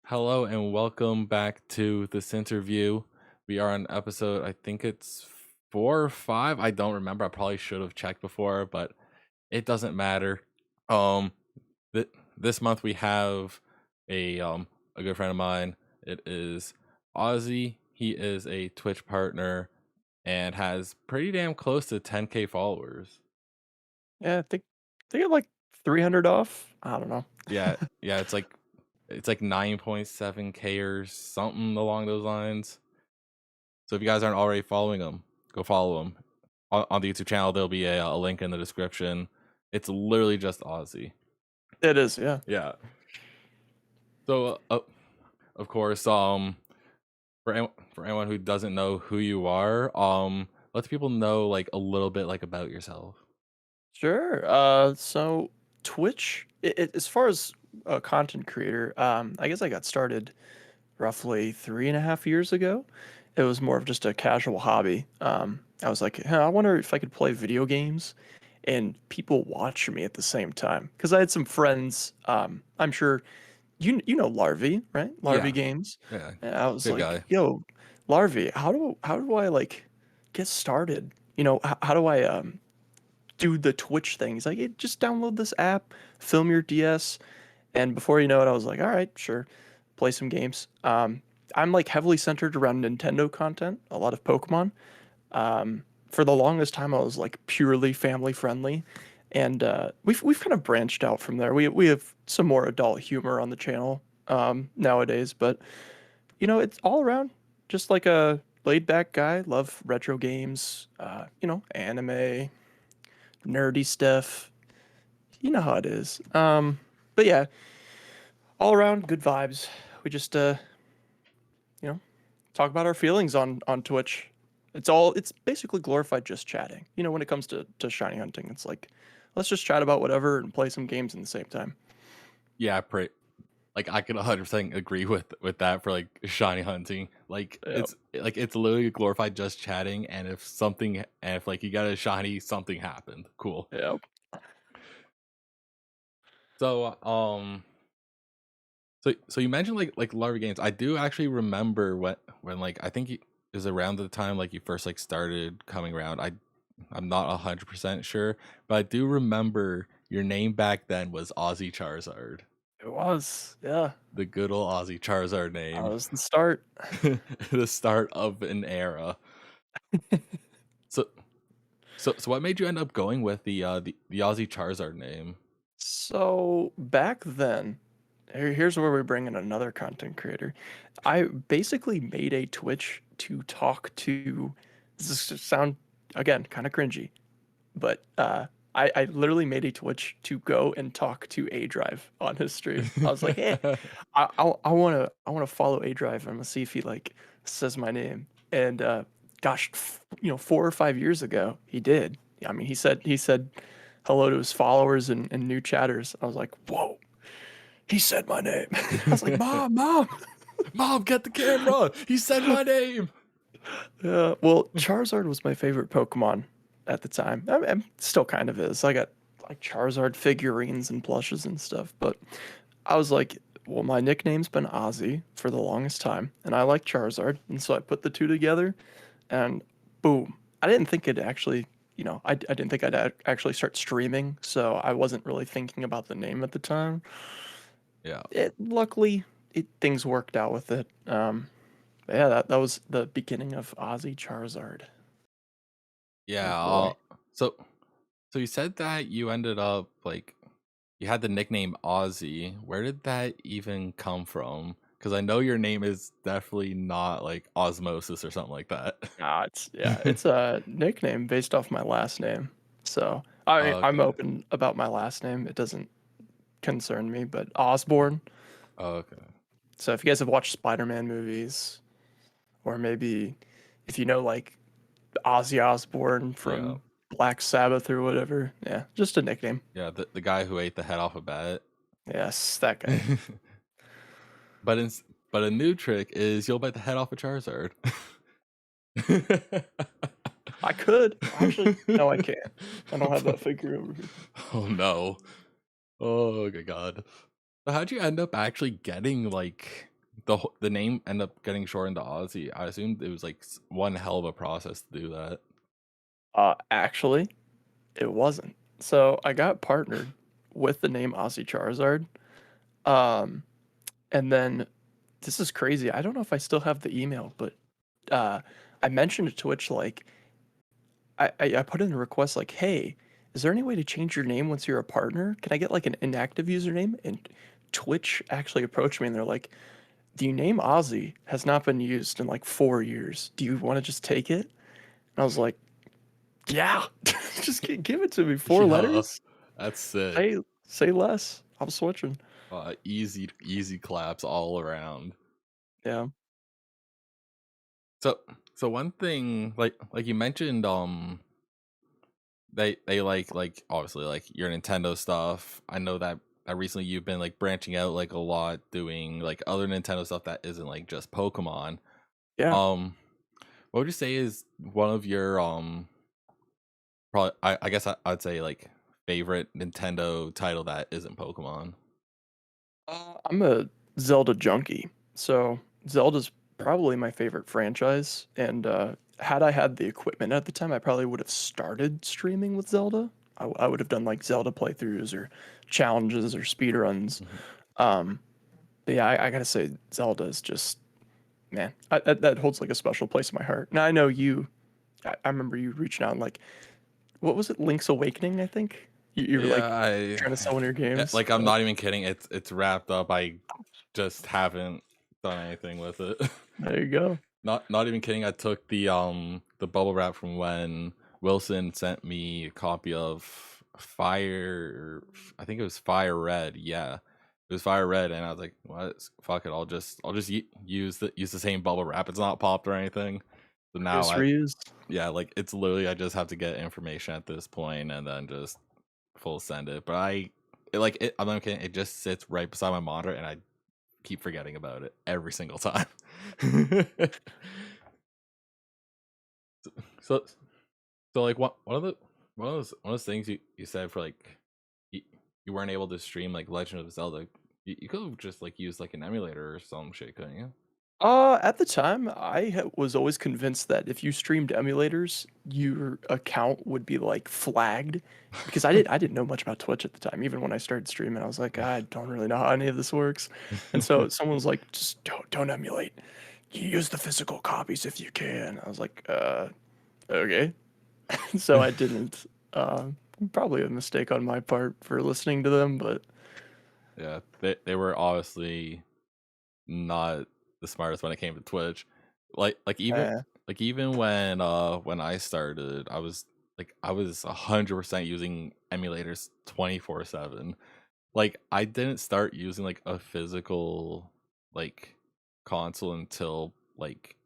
Hello and welcome back to the Sinterview. We are on episode, I think it's 4 or 5. I don't remember. I probably should have checked before, but it doesn't matter. Um, this month we have a good friend of mine. It is Ozzy. He is a Twitch partner and has pretty damn close to 10K followers. Yeah, I think I'm like 300 off. I don't know. Yeah, it's like 9.7K or something along those lines. So if you guys aren't already following him, go follow him on the YouTube channel. There'll be a link in the description. It's literally just Ozzy. It is, yeah. Yeah. So of course, for anyone who doesn't know who you are, let people know like a little bit like about yourself. Sure. So Twitch, as far as a content creator, I guess I got started roughly 3.5 years ago. It was more of just a casual hobby. I was like, I wonder if I could play video games and people watch me at the same time. Because I had some friends, I'm sure you know Larvy, right? Larvy Yeah, Games. yeah, And I was good like, guy. yo, Larvy, how do I like get started? How do I do the Twitch thing? He's like, hey, just download this app, film your DS, and before you know it, I was like, all right, sure, play some games. I'm like heavily centered around Nintendo content, a lot of Pokemon. For the longest time, I was like purely family friendly, and we've kind of branched out from there. We have some more adult humor on the channel nowadays, but it's all around just like a laid back guy. Love retro games, anime, nerdy stuff. You know how it is. But yeah, all around good vibes. We just you know, talk about our feelings on Twitch. It's basically glorified just chatting. When it comes to shiny hunting, it's like let's just chat about whatever and play some games in the same time. Yeah, like I could 100% agree with that for like shiny hunting. Like Yeah. it's literally glorified just chatting, and if like you got a shiny, something happened. Cool. Yeah. So so you mentioned like larva games. I do actually remember when like I think it was around the time like you first like started coming around. I'm not 100% sure, but I do remember your name back then was Aussie Charizard. It was. Yeah. The good old Aussie Charizard That name. was the start. The start of an era. So so what made you end up going with the Aussie Charizard name? So back then, here's where we bring in another content creator. I basically made a Twitch to talk to. This is sound again kind of cringy, but I literally made a Twitch to go and talk to A Drive on his stream. I was like, hey, I wanna follow A Drive. I'm gonna see if he like says my name. And gosh, 4 or 5 years ago, he did. I mean, he said hello to his followers and new chatters. I was like, whoa, he said my name. I was like, mom. Mom, get the camera. He said my name. Yeah, well, Charizard was my favorite Pokemon at the time. I'm still kind of is. I got like Charizard figurines and plushes and stuff, but I was like, well, my nickname's been Ozzy for the longest time, and I like Charizard, and so I put the two together, and boom. I didn't think it'd actually, I didn't think I'd actually start streaming, so I wasn't really thinking about the name at the time. Yeah. Luckily, things worked out with it. Yeah, that was the beginning of Ozzy Charizard. Oh Yeah. boy. So you said that you ended up like you had the nickname Aussie. Where did that even come from? Because I know your name is definitely not like Osmosis or something like that. It's a nickname based off my last name. So I'm Okay. open about my last name. It doesn't concern me, but Osborne. Okay. So if you guys have watched Spider-Man movies, or maybe if you know like Ozzy Osbourne Yeah. from Black Sabbath or whatever, yeah, just a nickname. Yeah. The guy who ate the head off a bat. Yes, that guy. but in, but a new trick is you'll bite the head off a Charizard. I could actually. No, I can't. I don't have that figure over here. Oh no. Oh good god. So how'd you end up actually getting like the name ended up getting shortened to Ozzy. I assumed it was like one hell of a process to do that. Actually, it wasn't. So I got partnered with the name Ozzy Charizard. Um, and then this is crazy. I don't know if I still have the email, but uh, I mentioned to Twitch like I put in a request like, hey, is there any way to change your name once you're a partner? Can I get like an inactive username? And Twitch actually approached me and they're like, the name Ozzy has not been used in like 4 years. Do you want to just take it? And I was like, yeah, just give it to me. Four Yeah, letters. that's sick. Say less. I'm switching. Easy claps all around. Yeah. So so one thing like you mentioned they like obviously like your Nintendo stuff. I know that recently you've been like branching out like a lot doing like other Nintendo stuff that isn't like just Pokemon. Yeah. Um what would you say is one of your probably I guess I'd say like favorite Nintendo title that isn't Pokemon? I'm a Zelda junkie. So Zelda's probably my favorite franchise. And had I had the equipment at the time, I probably would have started streaming with Zelda. I would have done like Zelda playthroughs or challenges or speedruns. Mhm. Um, but yeah, I gotta say, Zelda is just, man, that holds like a special place in my heart. Now I know you, I remember you reaching out and like, what was it? Link's Awakening, I think? You were Yeah, like trying to sell one of your games. like I'm not even kidding. It's wrapped up. I just haven't done anything with it. There you go. Not even kidding. I took the bubble wrap from when Wilson sent me a copy of Fire. I think it was Fire Red. Yeah, it was Fire Red, and I was like, "What? Fuck it. I'll just use the same bubble wrap. It's not popped or anything." So now Reuse, I reuse. yeah, like it's literally I just have to get information at this point and then just full send it. But I'm not kidding. It just sits right beside my monitor, and I keep forgetting about it every single time. so so like one of those things you said for like you, you weren't able to stream like Legend of Zelda. You could have just like used like an emulator or some shit, couldn't you? At the time, was always convinced that if you streamed emulators, your account would be like flagged because I didn't know much about Twitch at the time. Even when I started streaming, I was like, I don't really know how any of this works. And so someone was like, just don't emulate. You use the physical copies if you can. I was like, okay. So I didn't. Probably a mistake on my part for listening to them, but Yeah, they were obviously not the smartest when it came to Twitch. Like even eh, even when I started, I was 100% using emulators 24/7. Like I didn't start using like a physical like console until like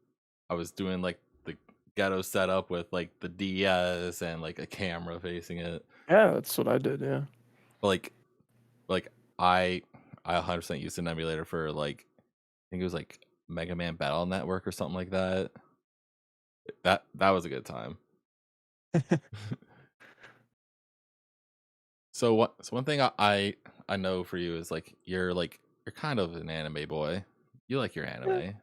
I was doing like the ghetto setup with like the DS and like a camera facing it. yeah, that's what I did. Yeah. But like I I 100% used an emulator for like I think it was like Mega Man Battle Network or something like that. That was a good time. So one thing I know for you is like you're kind of an anime boy. You like your Yeah, anime.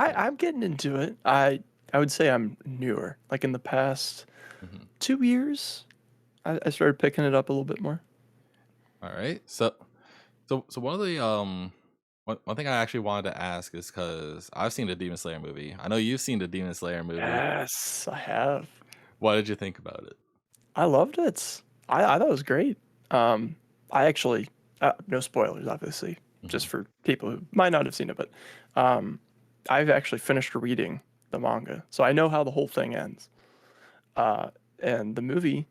Yeah. I'm getting into it. I would say I'm newer. Like in the past Mhm. 2 years, I started picking it up a little bit more. All right. So one of the one thing I actually wanted to ask is because I've seen the Demon Slayer movie. I know you've seen the Demon Slayer movie. Yes, I have. What did you think about it? I loved it. I thought it was great. Um, I actually, no spoilers, obviously, just Mhm. for people who might not have seen it, but um, I've actually finished reading the manga, so I know how the whole thing ends. Uh, and the movie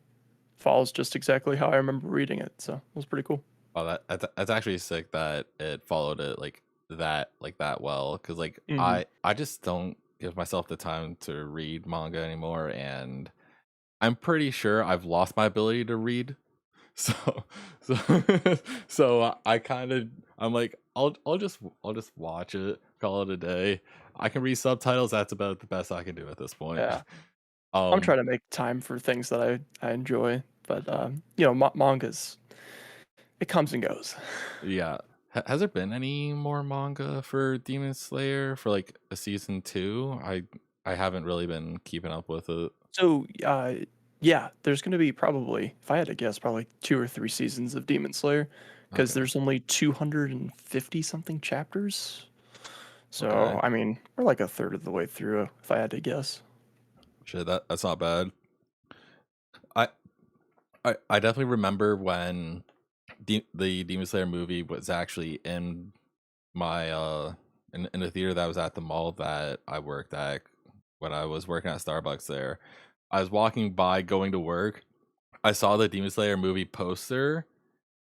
follows just exactly how I remember reading it, so it was pretty cool. Oh, that's actually sick that it followed it like that well. Because like Hmm. I just don't give myself the time to read manga anymore, and I'm pretty sure I've lost my ability to read. So so I kind of I'm like I'll just watch it, call it a day. I can read subtitles. That's about the best I can do at this point. Yeah, I'm Um, trying to make time for things that I enjoy, but mangas, it comes and goes. yeah. Has there been any more manga for Demon Slayer for like a season two? I haven't really been keeping up with it. So, yeah, there's gonna be probably, if I had to guess, probably 2 or 3 seasons of Demon Slayer, because Okay, there's only 250 something chapters. So, okay, I mean, we're like a third of the way through, if I had to guess. shit, that's not bad. I I definitely remember when the Demon Slayer movie was actually in my in the theater that was at the mall that I worked at when I was working at Starbucks there. I was walking by going to work. I saw the Demon Slayer movie poster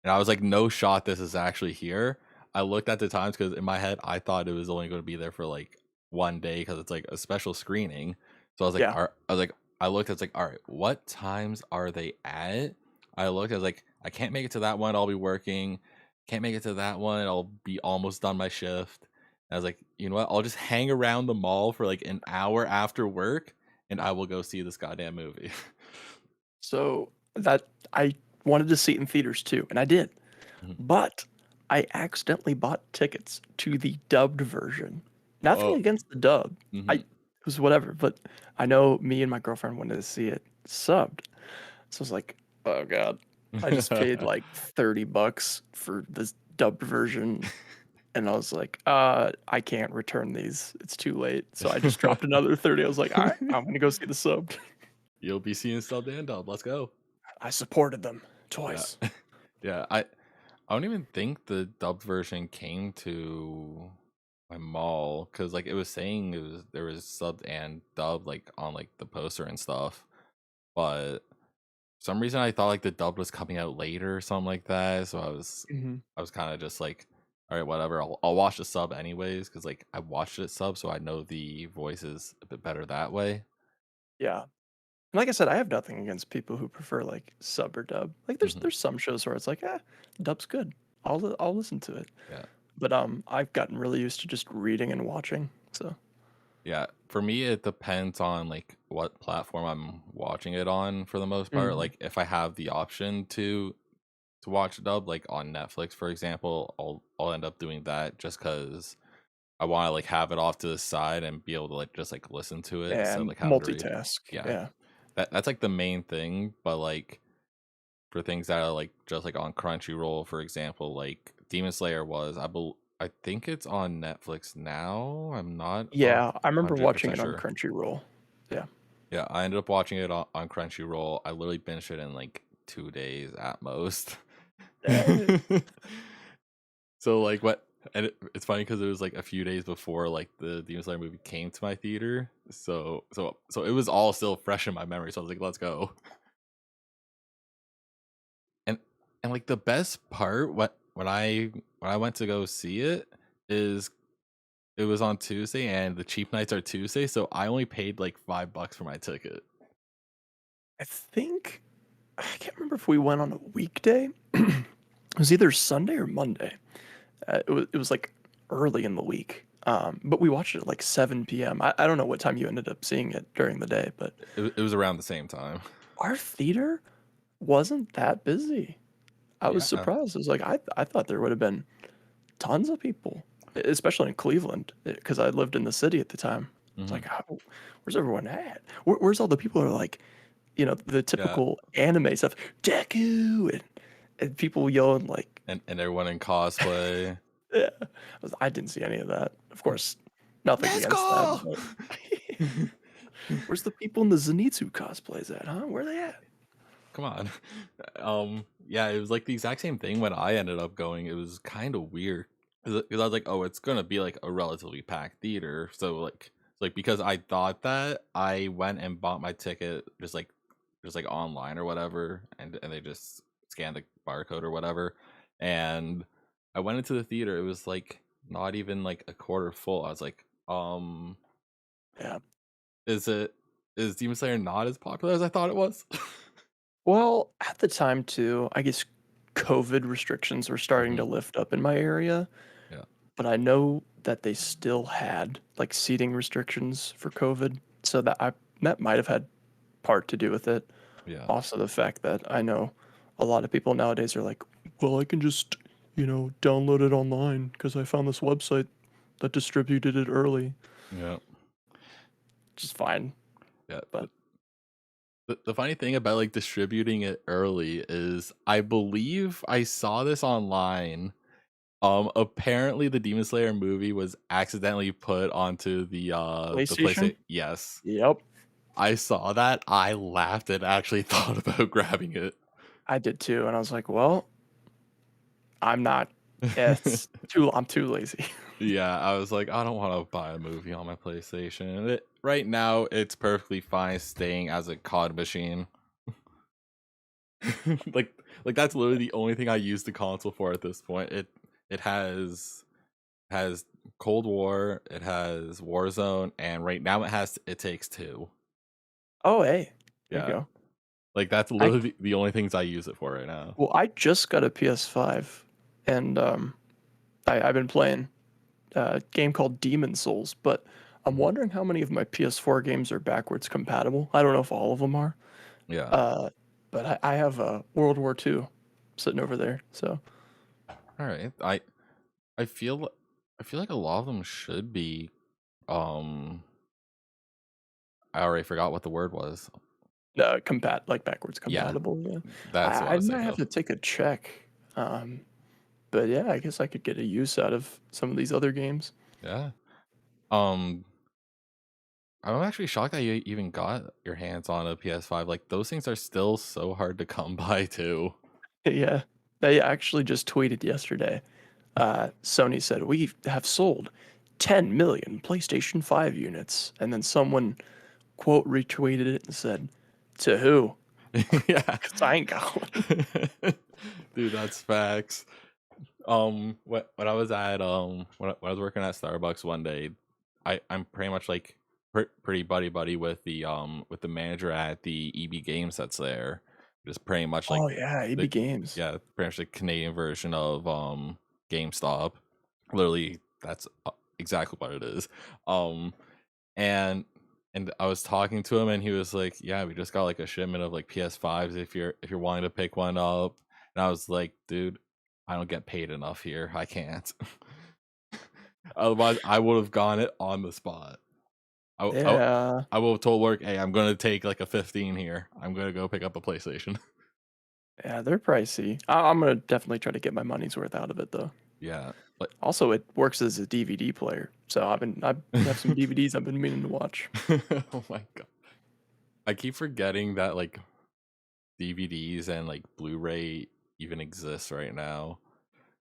and I was like, no shot this is actually here. I looked at the times because in my head I thought it was only going to be there for like one day because it's like a special screening. So I was like, Yeah. I was like, I looked. It's like, all right, what times are they at? I looked. I was like, I can't make it to that one. I'll be working. Can't make it to that one. I'll be almost done my shift. And I was like, you know what? I'll just hang around the mall for like an hour after work, and I will go see this goddamn movie. So, that I wanted to see it in theaters too, and I did. Mhm. But I accidentally bought tickets to the dubbed version. Nothing Oh, against the dub. hmm. It was whatever, but I know me and my girlfriend wanted to see it subbed. So I was like, "Oh god." I just paid like 30 bucks for this dubbed version, and I was like, I can't return these. It's too late." So I just dropped another 30. I was like, "All right, I'm gonna go see the subbed." You'll be seeing Sub and Dub. Let's go. I supported them Yeah. twice. Yeah. I don't even think the dubbed version came to my mall because like it was saying it was there was subbed and dubbed like on like the poster and stuff. But for some reason I thought like the dub was coming out later or something like that. So Mhm. I was kind of just like, all right, whatever. I'll watch the sub anyways because like I watched it sub, so I know the voices a bit better that way. Yeah. And like I said, I have nothing against people who prefer like sub or dub. Like Hmm. there's some shows where it's like, dub's good. I'll listen to it. Yeah. But I've gotten really used to just reading and watching. So Yeah, for me, it depends on like what platform I'm watching it on for the most part. Mhm. Like if I have the option to watch dub, like on Netflix, for example, I'll end up doing that just because I want to like have it off to the side and be able to like just like listen to it instead of And like having to read. multitask. Yeah, Yeah. that's like the main thing. But like for things that are like just like on Crunchyroll, for example, like Demon Slayer was, I think it's on Netflix now. I'm not Yeah, I remember watching 100% it on sure. Crunchyroll. Yeah. Yeah, I ended up watching it on Crunchyroll. I literally binged it in like 2 days at most. Eh, So like what? And it's funny because it was like a few days before like the Demon Slayer movie came to my theater. So it was all still fresh in my memory. So I was like, let's go. And and like the best part, when I went to go see it, is it was on Tuesday and the cheap nights are Tuesday. So I only paid like $5 for my ticket. I think I can't remember if we went on a weekday. It was either Sunday or Monday. It was like early in the week. But we watched it at like 7 p.m. I don't know what time you ended up seeing it during the day, but It was around the same time. our theater wasn't that busy. I was Yeah. surprised. I was like, I thought there would have been tons of people, especially in Cleveland, because I lived in the city at the time. It's Hmm. like, where's everyone at? Where's all the people who are like, the Yeah. typical anime stuff, Deku, and people yelling like, And everyone in cosplay. yeah. I didn't see any of that. Of course, nothing Let's against that, go. but where's the people in the Zenitsu cosplays at, huh? Where are they at? Come on. Yeah, it was like the exact same thing when I ended up going. It was kind of weird because I was like, oh, it's gonna be like a relatively packed theater. So like because I thought that, I went and bought my ticket just like online or whatever, and they just scanned the barcode or whatever, and I went into the theater. It was like not even like a quarter full. I was like, Yeah. is it is Demon Slayer not as popular as I thought it was? Well, at the time too, I guess COVID restrictions were starting Hmm. to lift up in my area, Yeah, but I know that they still had like seating restrictions for COVID, so that might have had part to do with it. yeah. Also, the fact that I know a lot of people nowadays are like, well, I can just download it online because I found this website that distributed it early, Yeah. which is fine. Yeah. But The funny thing about like distributing it early is I believe I saw this online. Apparently the Demon Slayer movie was accidentally put onto the PlayStation? PlayStation. Yes. Yep, I saw that. I laughed and actually thought about grabbing it. I did too, and I was like, well, I'm not. I'm too lazy. Yeah, I was like, I don't want to buy a movie on my PlayStation. Right now, it's perfectly fine staying as a COD machine. like, like that's literally the only thing I use the console for at this point. It has Cold War, it has Warzone, and right now It Takes Two. Oh, hey, there you Yeah, go. like that's I literally the only things I use it for right now. Well, I just got a PS5, and I've been playing a game called Demon Souls, but I'm Mhm. wondering how many of my PS4 games are backwards compatible. I don't know if all of them are, Yeah. uh, but I have World War II sitting over there. So All right. I feel I feel like a lot of them should be. Um, I already forgot what the word was. backwards Yeah, compatible. Yeah, that's what I I was might thinking have of. to take a check. Um, but yeah, I guess I could get a use out of some of these other games. Yeah. Um, I'm actually shocked that you even got your hands on a PS5. Like those things are still so hard to come by too. Yeah, they actually just tweeted yesterday. Sony said we have sold 10 million PlayStation 5 units, and then someone quote retweeted it and said, "To who? Yeah. 'Cause I ain't got one." Dude, that's facts. When I was at when I was working at Starbucks one day, I'm pretty much like pretty buddy with the manager at the EB Games that's there. Just pretty much like Oh yeah, the EB Games. yeah, pretty much the Canadian version of GameStop. Literally, that's exactly what it is. Um, and I was talking to him, and he was like, "Yeah, we just got like a shipment of like PS5s if you're wanting to pick one up." And I was like, "Dude, I don't get paid enough here. I can't." Otherwise, I would have gone it on the spot. I I, Yeah, I would have told work, "Hey, I'm gonna take like a 15 here. I'm gonna go pick up a PlayStation." yeah, they're pricey. I'm gonna definitely try to get my money's worth out of it though. Yeah, like Also, it works as a DVD player, so I have some DVDs I've been meaning to watch. oh my god, I keep forgetting that like DVDs and like Blu-ray even exists right now.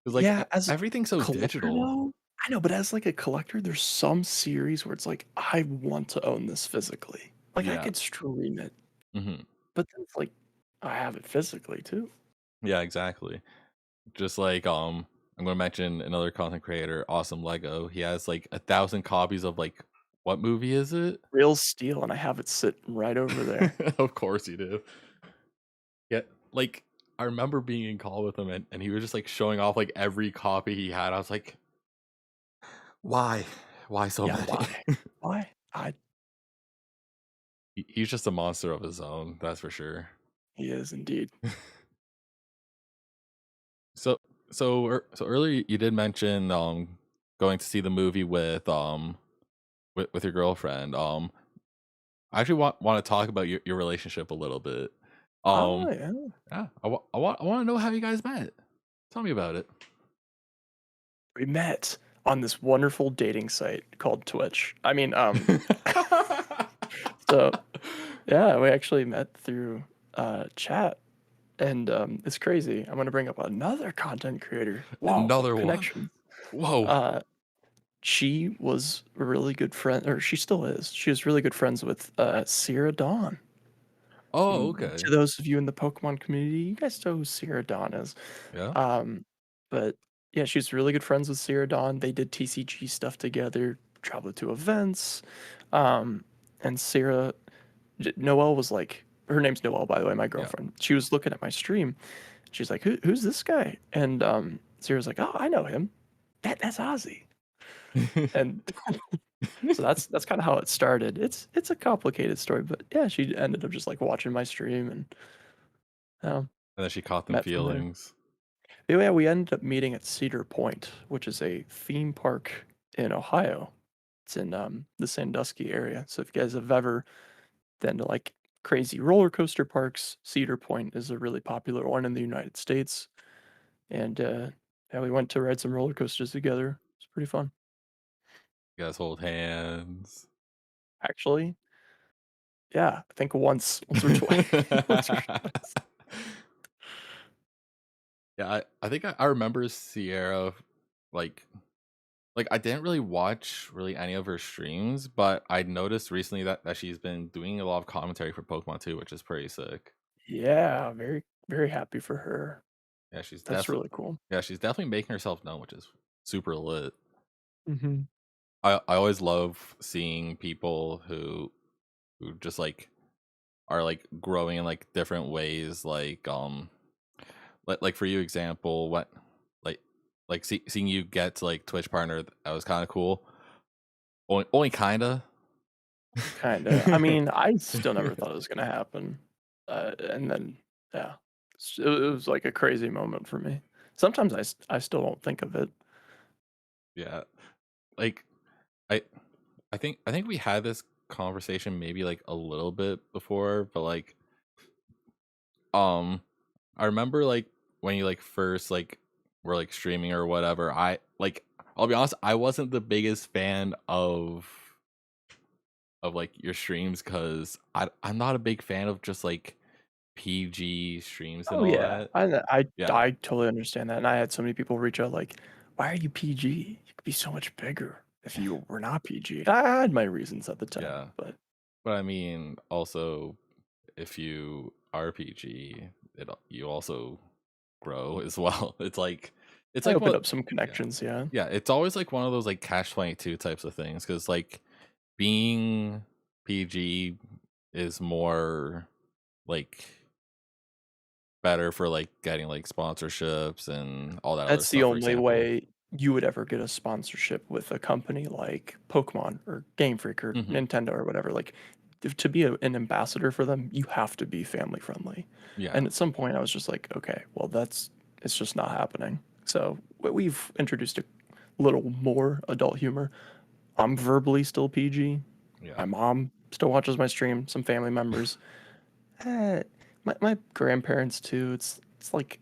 Cause like Yeah, as a everything's so collector digital. though, I know, but as like a collector, there's some series where it's like I want to own this physically. Like I Yeah. could stream it, Hmm. but then it's like I have it physically too. Yeah, exactly. Just like I'm gonna mention another content creator, Awesome Lego. He has like 1,000 copies of like what movie is it? Real steel, and I have it sitting right over there. Of course you do. Yeah, like I remember being in call with him and he was just like showing off like every copy he had. I was like, why? Why so Yeah, many? why? Why? He's just a monster of his own, that's for sure. He is indeed. So so earlier you did mention going to see the movie with your girlfriend. I actually want to talk about your relationship a little bit. Oh Um yeah. yeah, I want to know how you guys met. Tell me about it. We met on this wonderful dating site called Twitch. So yeah, we actually met through chat. And it's crazy. I'm gonna bring up another content creator. Whoa, Another one. connections. Whoa. Uh, she was a really good friend, or she still is. She was really good friends with Sierra Dawn. Oh, To okay. those of you in the Pokemon community, you guys know who Sierra Dawn is. Yeah. Um, but yeah, she's really good friends with Sierra Dawn. They did TCG stuff together, traveled to events. And Noelle was like, her name's Noelle, by the way, my Yeah. girlfriend. She was looking at my stream. She's like, who's this guy? And Sierra's like, oh, I know him. That's Ozzy. And so that's kind of how it started. It's a complicated story, but yeah, she ended up just like watching my stream and um, And then she caught them met from there. feelings. Yeah, we ended up meeting at Cedar Point, which is a theme park in Ohio. It's in the Sandusky area. So if you guys have ever been to like crazy roller coaster parks, Cedar Point is a really popular one in the United States. And yeah, we went to ride some roller coasters together. It's pretty fun. You guys hold hands. Actually, yeah, I think once or twice, once or twice. Yeah, I think I remember Sierra like I didn't really watch really any of her streams, but I noticed recently that she's been doing a lot of commentary for Pokemon too, which is pretty sick. Yeah, very very happy for her. Yeah, she's That's definitely really cool. she's definitely making herself known, which is super lit. Hmm. I always love seeing people who just like are like growing in like different ways, like for you example, what like seeing you get to like Twitch partner, that was kind of cool. Only kinda. Kinda. I mean, I still never thought it was gonna happen, and then yeah, it was like a crazy moment for me. Sometimes I still don't think of it. Yeah, like I I think we had this conversation maybe like a little bit before, but like um I remember like when you like first like were like streaming or whatever. I like I'll be honest, I wasn't the biggest fan of like your streams because I'm not a big fan of just like PG streams and Oh all yeah, that. Yeah, I totally understand that, and I had so many people reach out like, "Why are you PG? You could be so much bigger if you were not PG." I had my reasons at the time, yeah. but But I mean, also, if you RPG, you also grow as well. It's I like opened what, up some yeah, connections. Yeah, yeah. It's always like one of those like catch 22 types of things because like being PG is more like better for like getting like sponsorships and all that other that's the stuff. For only example, way you would ever get a sponsorship with a company like Pokemon or Game Freak or hmm, Nintendo or whatever. Like, to be an ambassador for them, you have to be family friendly. yeah, And at some point, I was just like, okay, well, it's just not happening. So we've introduced a little more adult humor. I'm verbally still PG. yeah, My mom still watches my stream. Some family members. Eh, my grandparents too. It's like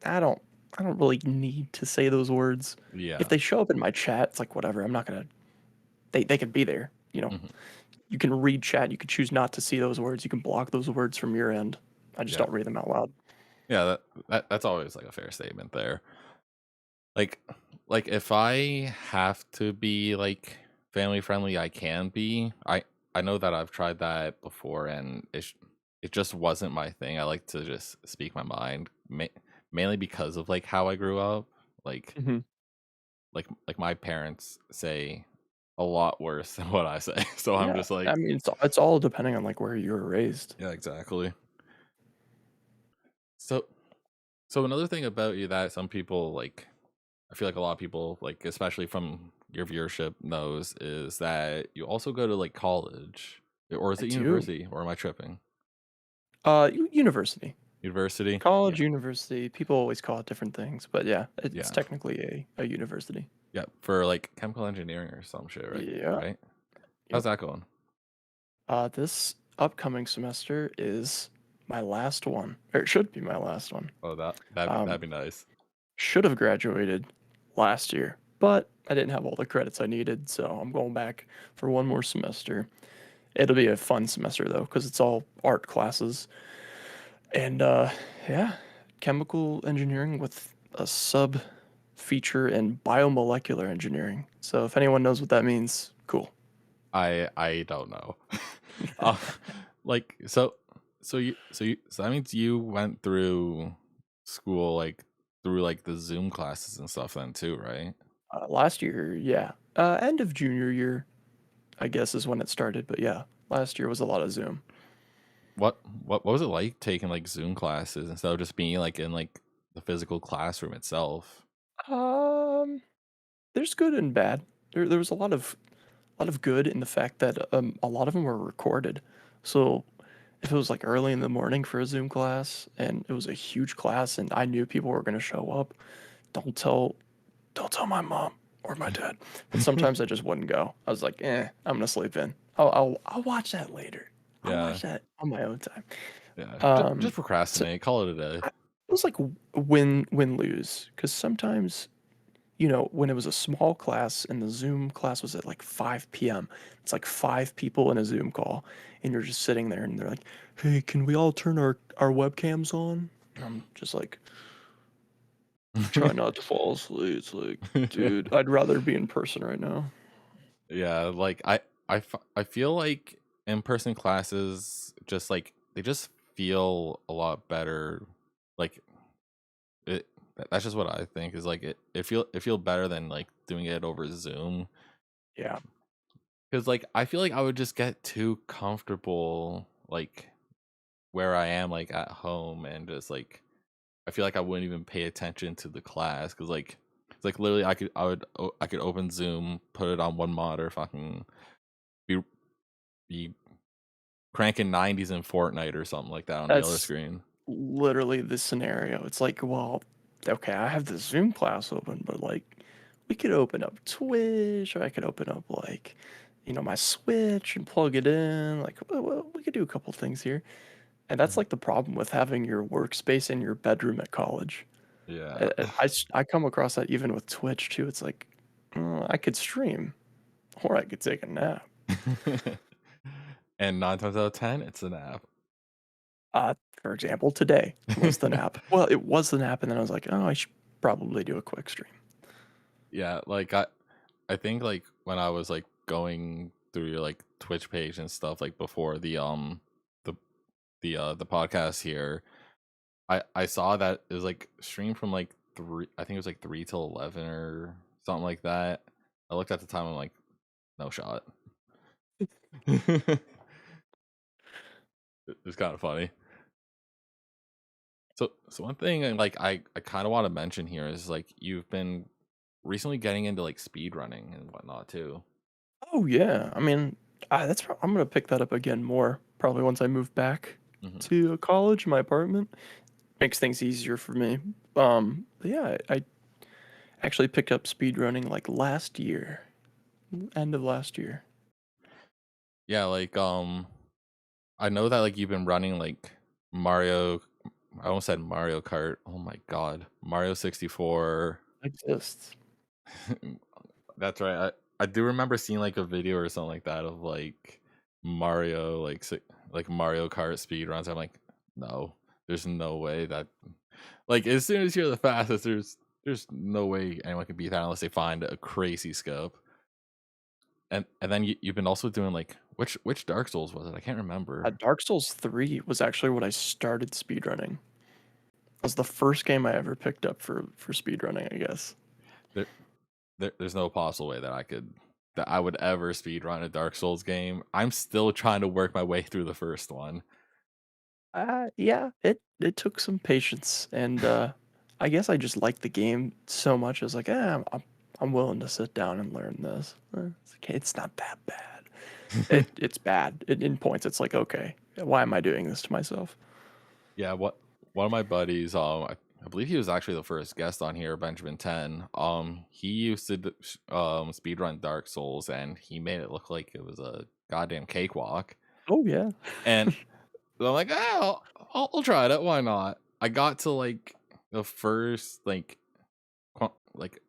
I don't I don't really need to say those words. If yeah, they show up in my chat, it's like whatever. I'm not gonna. They could be there. You know, hmm, you can read chat. You can choose not to see those words. You can block those words from your end. I just yeah, don't read them out loud. yeah. That's always like a fair statement there. Like if I have to be like family friendly, I can be. I know that I've tried that before and it just wasn't my thing. I like to just speak my mind, mainly because of like how I grew up. Like Hmm. like my parents say a lot worse than what I say. So I'm Yeah, just I like, mean it's all depending on like where you were raised. yeah, exactly. So another thing about you that some people like, I feel like a lot of people like, especially from your viewership, knows is that you also go to like college, or is I it do. university, or am I tripping? University, University, yeah, college, university. People always call it different things, but yeah, it's yeah, technically a university. yeah, for like chemical engineering or some shit, right? Yeah. Right? How's Yep. that going? This upcoming semester is my last one, or it should be my last one. Oh, Um, that'd be nice. should have graduated last year, but I didn't have all the credits I needed, so I'm going back for one more semester. It'll be a fun semester though, because it's all art classes, and yeah, chemical engineering with a sub feature in biomolecular engineering. So if anyone knows what that means, cool. I don't know. uh, like so that means you went through school like through like the Zoom classes and stuff then too, right? Last year, yeah, end of junior year, I guess is when it started. But yeah, last year was a lot of Zoom. What was it like taking like Zoom classes instead of just being like in like the physical classroom itself? Um, there's good and bad. There was a lot of good in the fact that a lot of them were recorded. So if it was like early in the morning for a Zoom class and it was a huge class and I knew people were gonna show up, don't tell don't tell my mom or my dad. But sometimes I just wouldn't go. I was like, I'm gonna sleep in. I'll watch that later. I'll Yeah, watch that on my own time. yeah. Just Um, so procrastinate. Call it a day. it was like win lose because sometimes when it was a small class and the Zoom class was at like 5 p.m., it's like five people in a Zoom call, and you're just sitting there, and they're like, "Hey, can we all turn our webcams on?" And I'm just like, try not to fall asleep. It's like, dude, I'd rather be in person right now. Yeah, like I feel like in-person classes just like they just feel a lot better. Like it that's just what I think is like it feel better than like doing it over Zoom. Yeah, Cuz like I feel like I would just get too comfortable like where I am like at home and just like I feel like I wouldn't even pay attention to the class cuz like it's like literally I could open Zoom, put it on one monitor, fucking be be cranking 90s in Fortnite or something like that on the other that's screen. literally the scenario. It's like, well, okay, I have the Zoom class open, but like, we could open up Twitch, or I could open up like, my Switch and plug it in. Like, well, we could do a couple things here. And that's Mhm. like the problem with having your workspace in your bedroom at college. Yeah. I come across that even with Twitch too. It's like, I could stream or I could take a nap. And 9 times out of 10, it's an app. For example, today was the nap. Well, it was the nap, and then I was like, oh, I should probably do a quick stream. Yeah, like I think like when I was like going through your like Twitch page and stuff like before the the podcast here, I saw that it was like streamed from like 3, I think it was like 3 till 11 or something like that. I looked at the time, I'm like, no shot. It's kind of funny. So one thing like I kind of want to mention here is like you've been recently getting into like speed running and whatnot too. Oh yeah, I mean, I'm gonna pick that up again more probably once I move back Hmm. to college, my apartment. Makes things easier for me. But yeah, I actually picked up speedrunning like last year, end of last year. Yeah, like I know that like you've been running like Mario. I almost said Mario Kart. Oh my god, Mario 64. Exists. That's right. I do remember seeing like a video or something like that of like Mario like Mario Kart speed runs. I'm like, no, there's no way that like as soon as you're the fastest, there's no way anyone can beat that unless they find a crazy scope. And then you've been also doing like which Dark Souls was it? I can't remember. Dark Souls 3 was actually what I started speedrunning. It was the first game I ever picked up for speedrunning, I guess. There, there's no possible way that I would ever speed run a Dark Souls game. I'm still trying to work my way through the first one. Yeah, it took some patience, and I guess I just liked the game so much. I was like, I'm willing to sit down and learn this. It's okay, it's not that bad. It's bad. In points, it's like, okay, why am I doing this to myself? Yeah, what one of my buddies, I believe he was actually the first guest on here, Benjamin 10. He used to speedrun Dark Souls, and he made it look like it was a goddamn cakewalk. Oh yeah. And I'm like, I'll try it. Why not? I got to like the first like like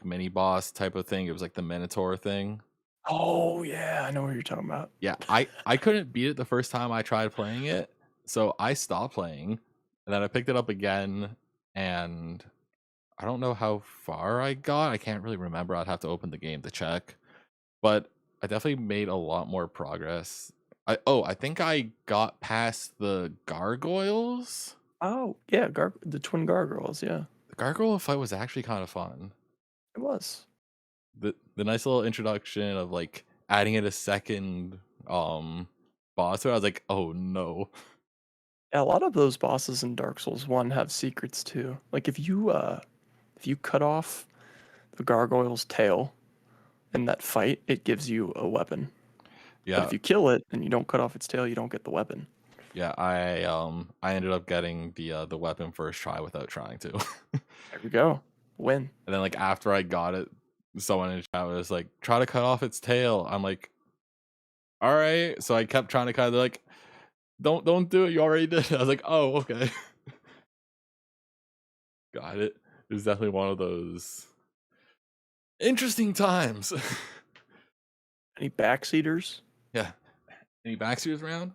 mini boss type of thing. It was like the Minotaur thing. Oh yeah, I know what you're talking about. Yeah, I couldn't beat it the first time I tried playing it, so I stopped playing, and then I picked it up again, and I don't know how far I got. I can't really remember. I'd have to open the game to check, but I definitely made a lot more progress. I think I got past the gargoyles. Oh yeah, the twin gargoyles. Yeah, The gargoyle fight was actually kind of fun. it was. The nice little introduction of like adding in a second boss where I was like, oh no. Yeah, a lot of those bosses in Dark Souls 1 have secrets too. Like if you cut off the gargoyle's tail in that fight, it gives you a weapon. But Yeah, if you kill it and you don't cut off its tail, you don't get the weapon. Yeah, I ended up getting the weapon first try without trying to. There we go. Win. And then like after I got it, someone in chat was like, try to cut off its tail. I'm like, all right. So I kept trying to cut it. They're like, don't do it. You already did it. I was like, oh, okay. Got it. It was definitely one of those interesting times. Any backseaters? Yeah. Any backseaters around?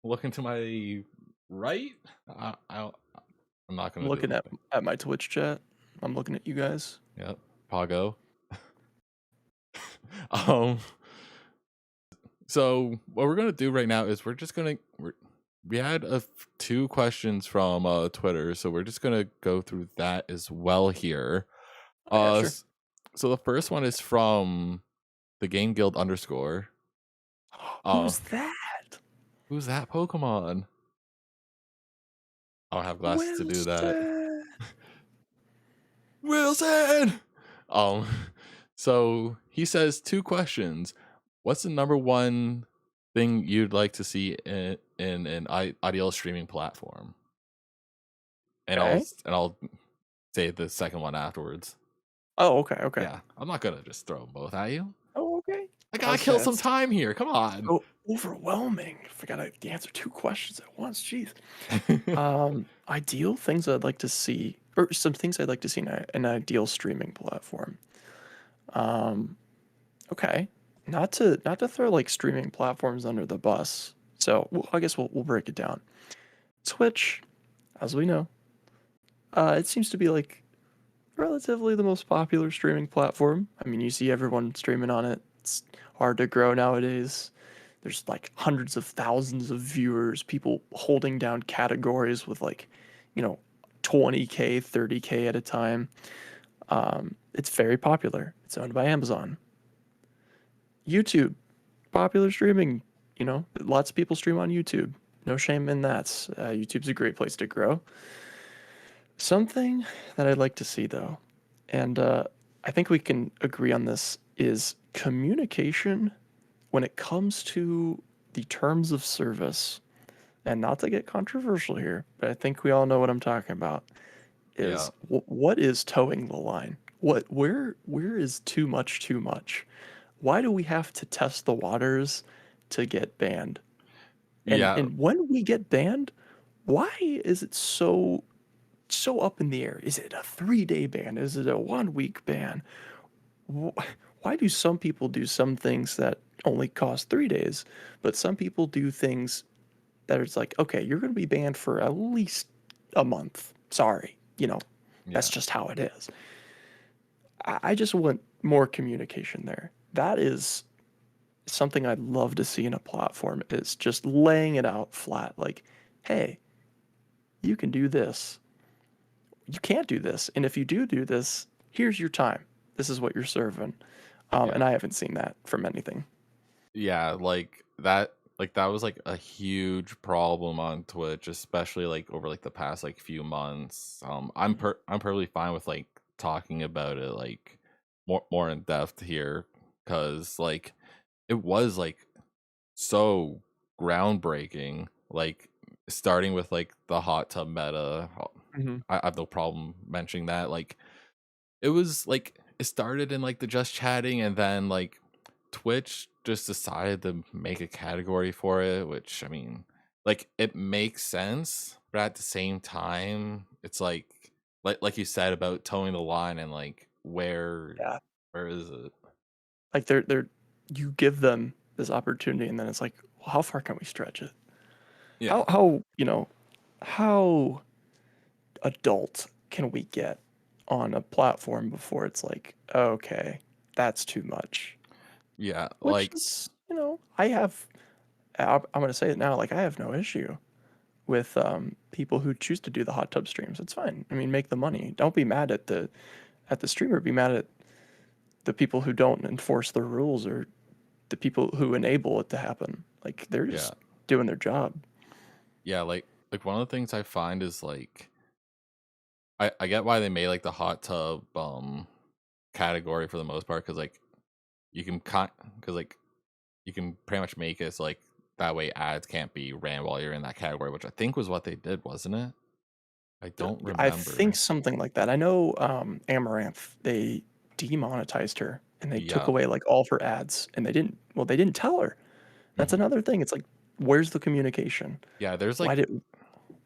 Looking to my right? I'm not I'm gonna do looking anything. at my Twitch chat. I'm looking at you guys. Yep. Pago. um So what we're gonna do right now is we had two questions from Twitter, so we're just gonna go through that as well here. Oh yeah, Uh, sure. s- so the first one is from the Game Guild underscore. Uh, Who's that? who's that Pokemon? I don't have glasses to do that. Wilson. Wilson. Um, so he says two questions. What's the number one thing you'd like to see in an ideal streaming platform? And Okay. I'll say the second one afterwards. Oh, okay, okay. Yeah, I'm not gonna just throw them both at you. Oh, okay. I I gotta was gonna kill say some that's time here. Come on. so overwhelming. If I gotta answer two questions at once, jeez. Ideal things I'd like to see, or some things I'd like to see in an ideal streaming platform. Um, okay. Not to throw like streaming platforms under the bus. So I guess we'll break it down. Twitch, as we know, it seems to be like relatively the most popular streaming platform. I mean, you see everyone streaming on it. It's hard to grow nowadays. There's like hundreds of thousands of viewers, people holding down categories with like, you know, 20K, 30K at a time. It's very popular. It's owned by Amazon. YouTube, popular streaming. You know, lots of people stream on YouTube. No shame in that. YouTube's a great place to grow. Something that I'd like to see though, and I think we can agree on this, is communication when it comes to the terms of service. And not to get controversial here, but I think we all know what I'm talking about. Yeah, Is what is towing the line? Where is too much too much? Why do we have to test the waters to get banned? And yeah, and when we get banned, why is it so up in the air? Is it a 3-day ban? Is it a 1 week ban? Why do some people do some things that only cost 3 days, but some people do things that it's like, okay, you're going to be banned for at least a month. Sorry, that's yeah, just how it is. I just want more communication there. That is something I'd love to see in a platform, is just laying it out flat. Like, hey, you can do this. You can't do this. And if you do this, here's your time. This is what you're serving. yeah, And I haven't seen that from anything. yeah. Like that was like a huge problem on Twitch, especially like over like the past like few months. I'm perfectly fine with like talking about it like more in depth here, because like it was like so groundbreaking, like starting with like the hot tub meta. Mm-hmm. I have no problem mentioning that. Like it was like it started in like the just chatting, and then like Twitch just decided to make a category for it, which I mean, like it makes sense, but at the same time it's like you said about towing the line, and like Yeah. where is it? Like you give them this opportunity, and then it's like, well, how far can we stretch it? Yeah, How adult can we get on a platform before it's like, okay, that's too much? yeah, Which like is, I'm gonna say it now, like I have no issue with people who choose to do the hot tub streams. It's fine. I mean, make the money. Don't be mad at the streamer. Be mad at the people who don't enforce the rules, or the people who enable it to happen. Like they're yeah, just doing their job. yeah, like one of the things I find is like I get why they made like the hot tub category for the most part, because like you can because like you can pretty much make it so, like that way ads can't be ran while you're in that category, which I think was what they did, wasn't it? I don't I think remember. something like that. I know, Amaranth, they demonetized her, and they took Yeah. away, like, all of her ads, and they didn't tell her. That's Mhm. another thing, it's like, where's the communication? Yeah, there's Why like did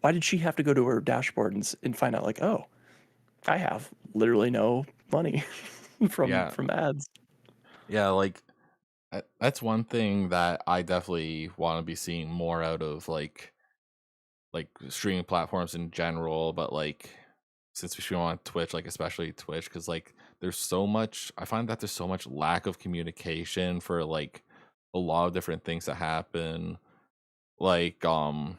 why did she have to go to her dashboard and find out, like, "Oh, I have literally no money yeah, from ads." yeah, like that's one thing that I definitely want to be seeing more out of like streaming platforms in general, but like since we stream on Twitch, like especially Twitch, because like there's so much. I find that there's so much lack of communication for like a lot of different things that happen. Like I'm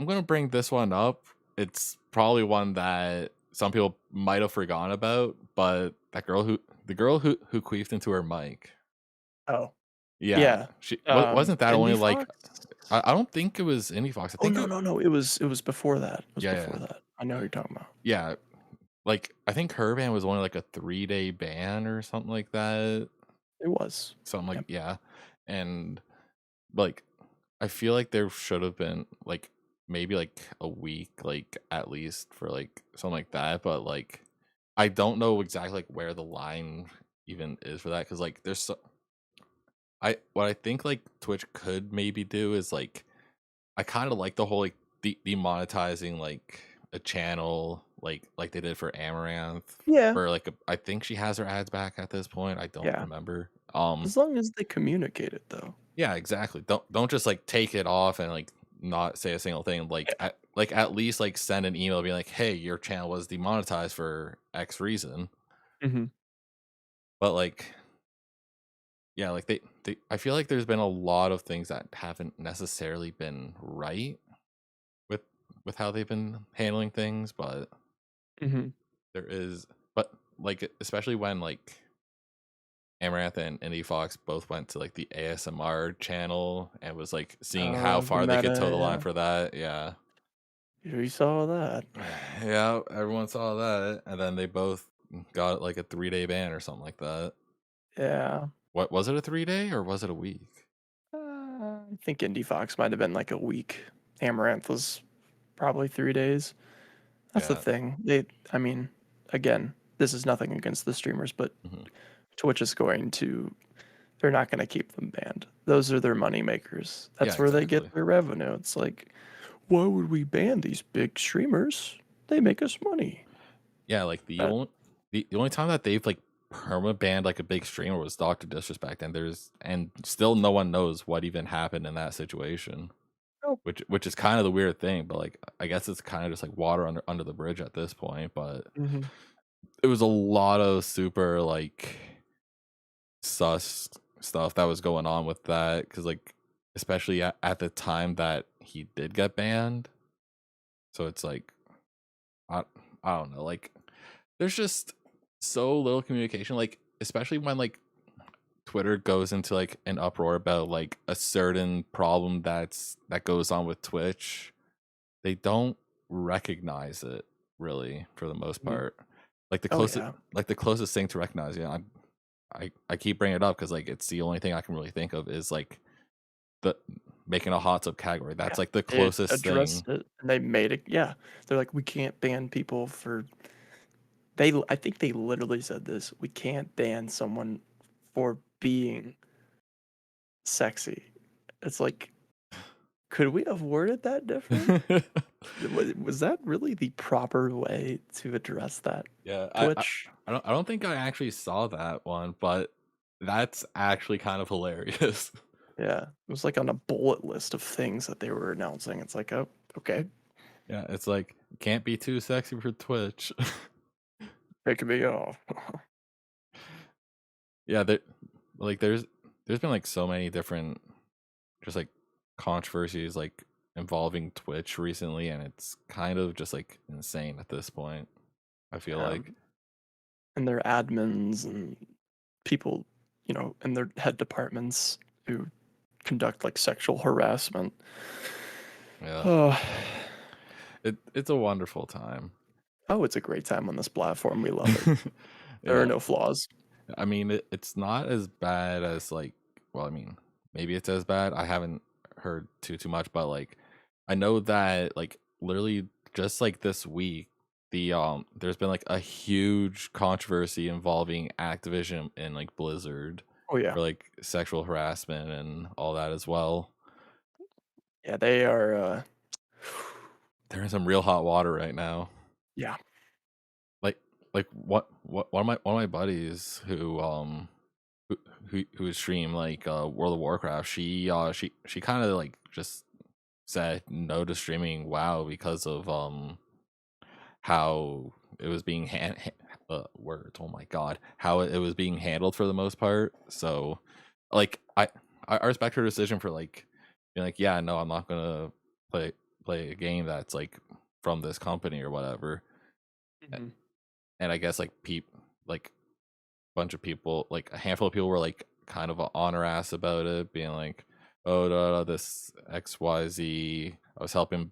gonna bring this one up. It's probably one that some people might have forgotten about, but the girl who queefed into her mic. Oh, Yeah, yeah. she wasn't that only Indie like Fox? I don't think it was Indie Fox. I Oh, think no, it no, no, it was before that. It was yeah, before yeah. that. I know who you're talking about. Yeah, like I think her ban was only like a 3-day ban or something like that. It was. Something like Yep. yeah. And like I feel like there should have been like maybe like a week, like at least for like something like that. But like I don't know exactly like where the line even is for that because like there's so what I think like Twitch could maybe do is like I kind of like the whole like demonetizing like a channel like they did for Amaranth Yeah, for like I think she has her ads back at this point. I don't yeah. remember. As long as they communicate it, though. Yeah, exactly. Don't just like take it off and like not say a single thing. Yeah. Like at least like send an email being like, "Hey, your channel was demonetized for X reason." Mhm. But like yeah, like they I feel like there's been a lot of things that haven't necessarily been right with with how they've been handling things, but Mhm. there is but like especially when like Amaranth and Indie Fox both went to like the ASMR channel and was like seeing how Oh, the far they could toe meta, the line yeah. for that. Yeah. We saw that. Yeah, everyone saw that, and then they both got like a 3-day ban or something like that. Yeah. What was it, a 3-day or was it a week? I think Indie Fox might have been, like, a week. Amaranth was probably 3 days. That's the Yeah. thing. I mean, again, this is nothing against the streamers, but Hmm. Twitch is going to they're not gonna keep them banned. Those are their money makers. Yeah, That's where they get exactly. their revenue. It's like, "Why would we ban these big streamers? They make us money." Yeah, like That the only time that they've like perma banned like a big streamer was Doctor Disrespect, and still no one knows what even happened in that situation, Nope. which is kind of the weird thing. But like, I guess it's kind of just like water under the bridge at this point. But Mhm. it was a lot of super like sus stuff that was going on with that because like especially at the time that he did get banned, so it's like I, I don't know, like there's just so little communication, like especially when like Twitter goes into like an uproar about like a certain problem that goes on with Twitch. They don't recognize it really for the most Mhm. part. Oh, yeah. Like the closest thing to recognize, I keep bringing it up because like it's the only thing I can really think of is like the making a hot tub category. That's Yeah. like the They closest addressed thing. it, and they made it yeah. They're like, "We can't ban people for" I think they literally said this, "We can't ban someone for being sexy." It's like, could we have worded that different? Was that really the proper way to address that? Yeah, Twitch? I don't think I actually saw that one, but that's actually kind of hilarious. Yeah. It was, like, on a bullet list of things that they were announcing. It's like, "Oh, okay. Yeah, it's like can't be too sexy for Twitch. Pick me off." Yeah, like there's been like so many different just like controversies like involving Twitch recently, and it's kind of just like insane at this point. I feel like And their admins and people, in their head departments who conduct, like, sexual harassment. yeah, Oh, it's a wonderful time. oh, it's a great time on this platform. We love it. There are Yeah, no flaws. I mean it's not as bad as like well, I mean maybe it's as bad. I haven't heard too much, but like I know that like literally just like this week, there's been like a huge controversy involving Activision and like Blizzard Oh yeah, for like sexual harassment and all that as well. yeah, they are. They're in some real hot water right now. Yeah. Like what one of my buddies who who would stream like World of Warcraft, she kind of like just said no to streaming WoW because of how it was being words, oh my god, how it was being handled for the most part. So like I respect her decision for like being like, yeah, no, I'm not gonna play play a game that's like from this company or whatever. Mhm. And I guess like like bunch of people, like a handful of people, were like kind of on her ass about it, being like, "Oh, no, this XYZ, I was helping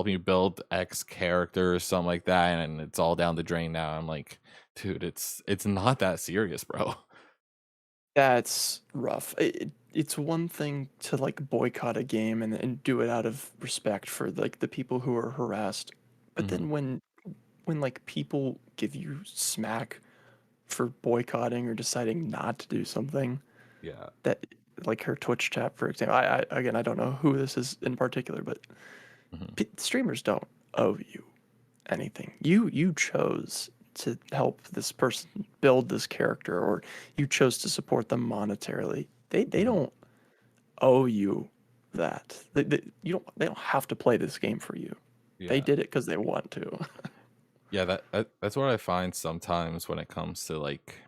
you build X character or something like that, and it's all down the drain now." I'm like, dude, it's not that serious, bro. That's rough. It's one thing to like boycott a game and do it out of respect for like the people who are harassed, but Hmm. then when like people give you smack for boycotting or deciding not to do something Yeah. that like her Twitch chat, for example. I again I don't know who this is in particular, but Hmm. streamers don't owe you anything. You chose to help this person build this character, or you chose to support them monetarily. They Hmm. don't owe you that. They don't have to play this game for you. They Yeah. did it because they want to. Yeah, that's what I find sometimes when it comes to like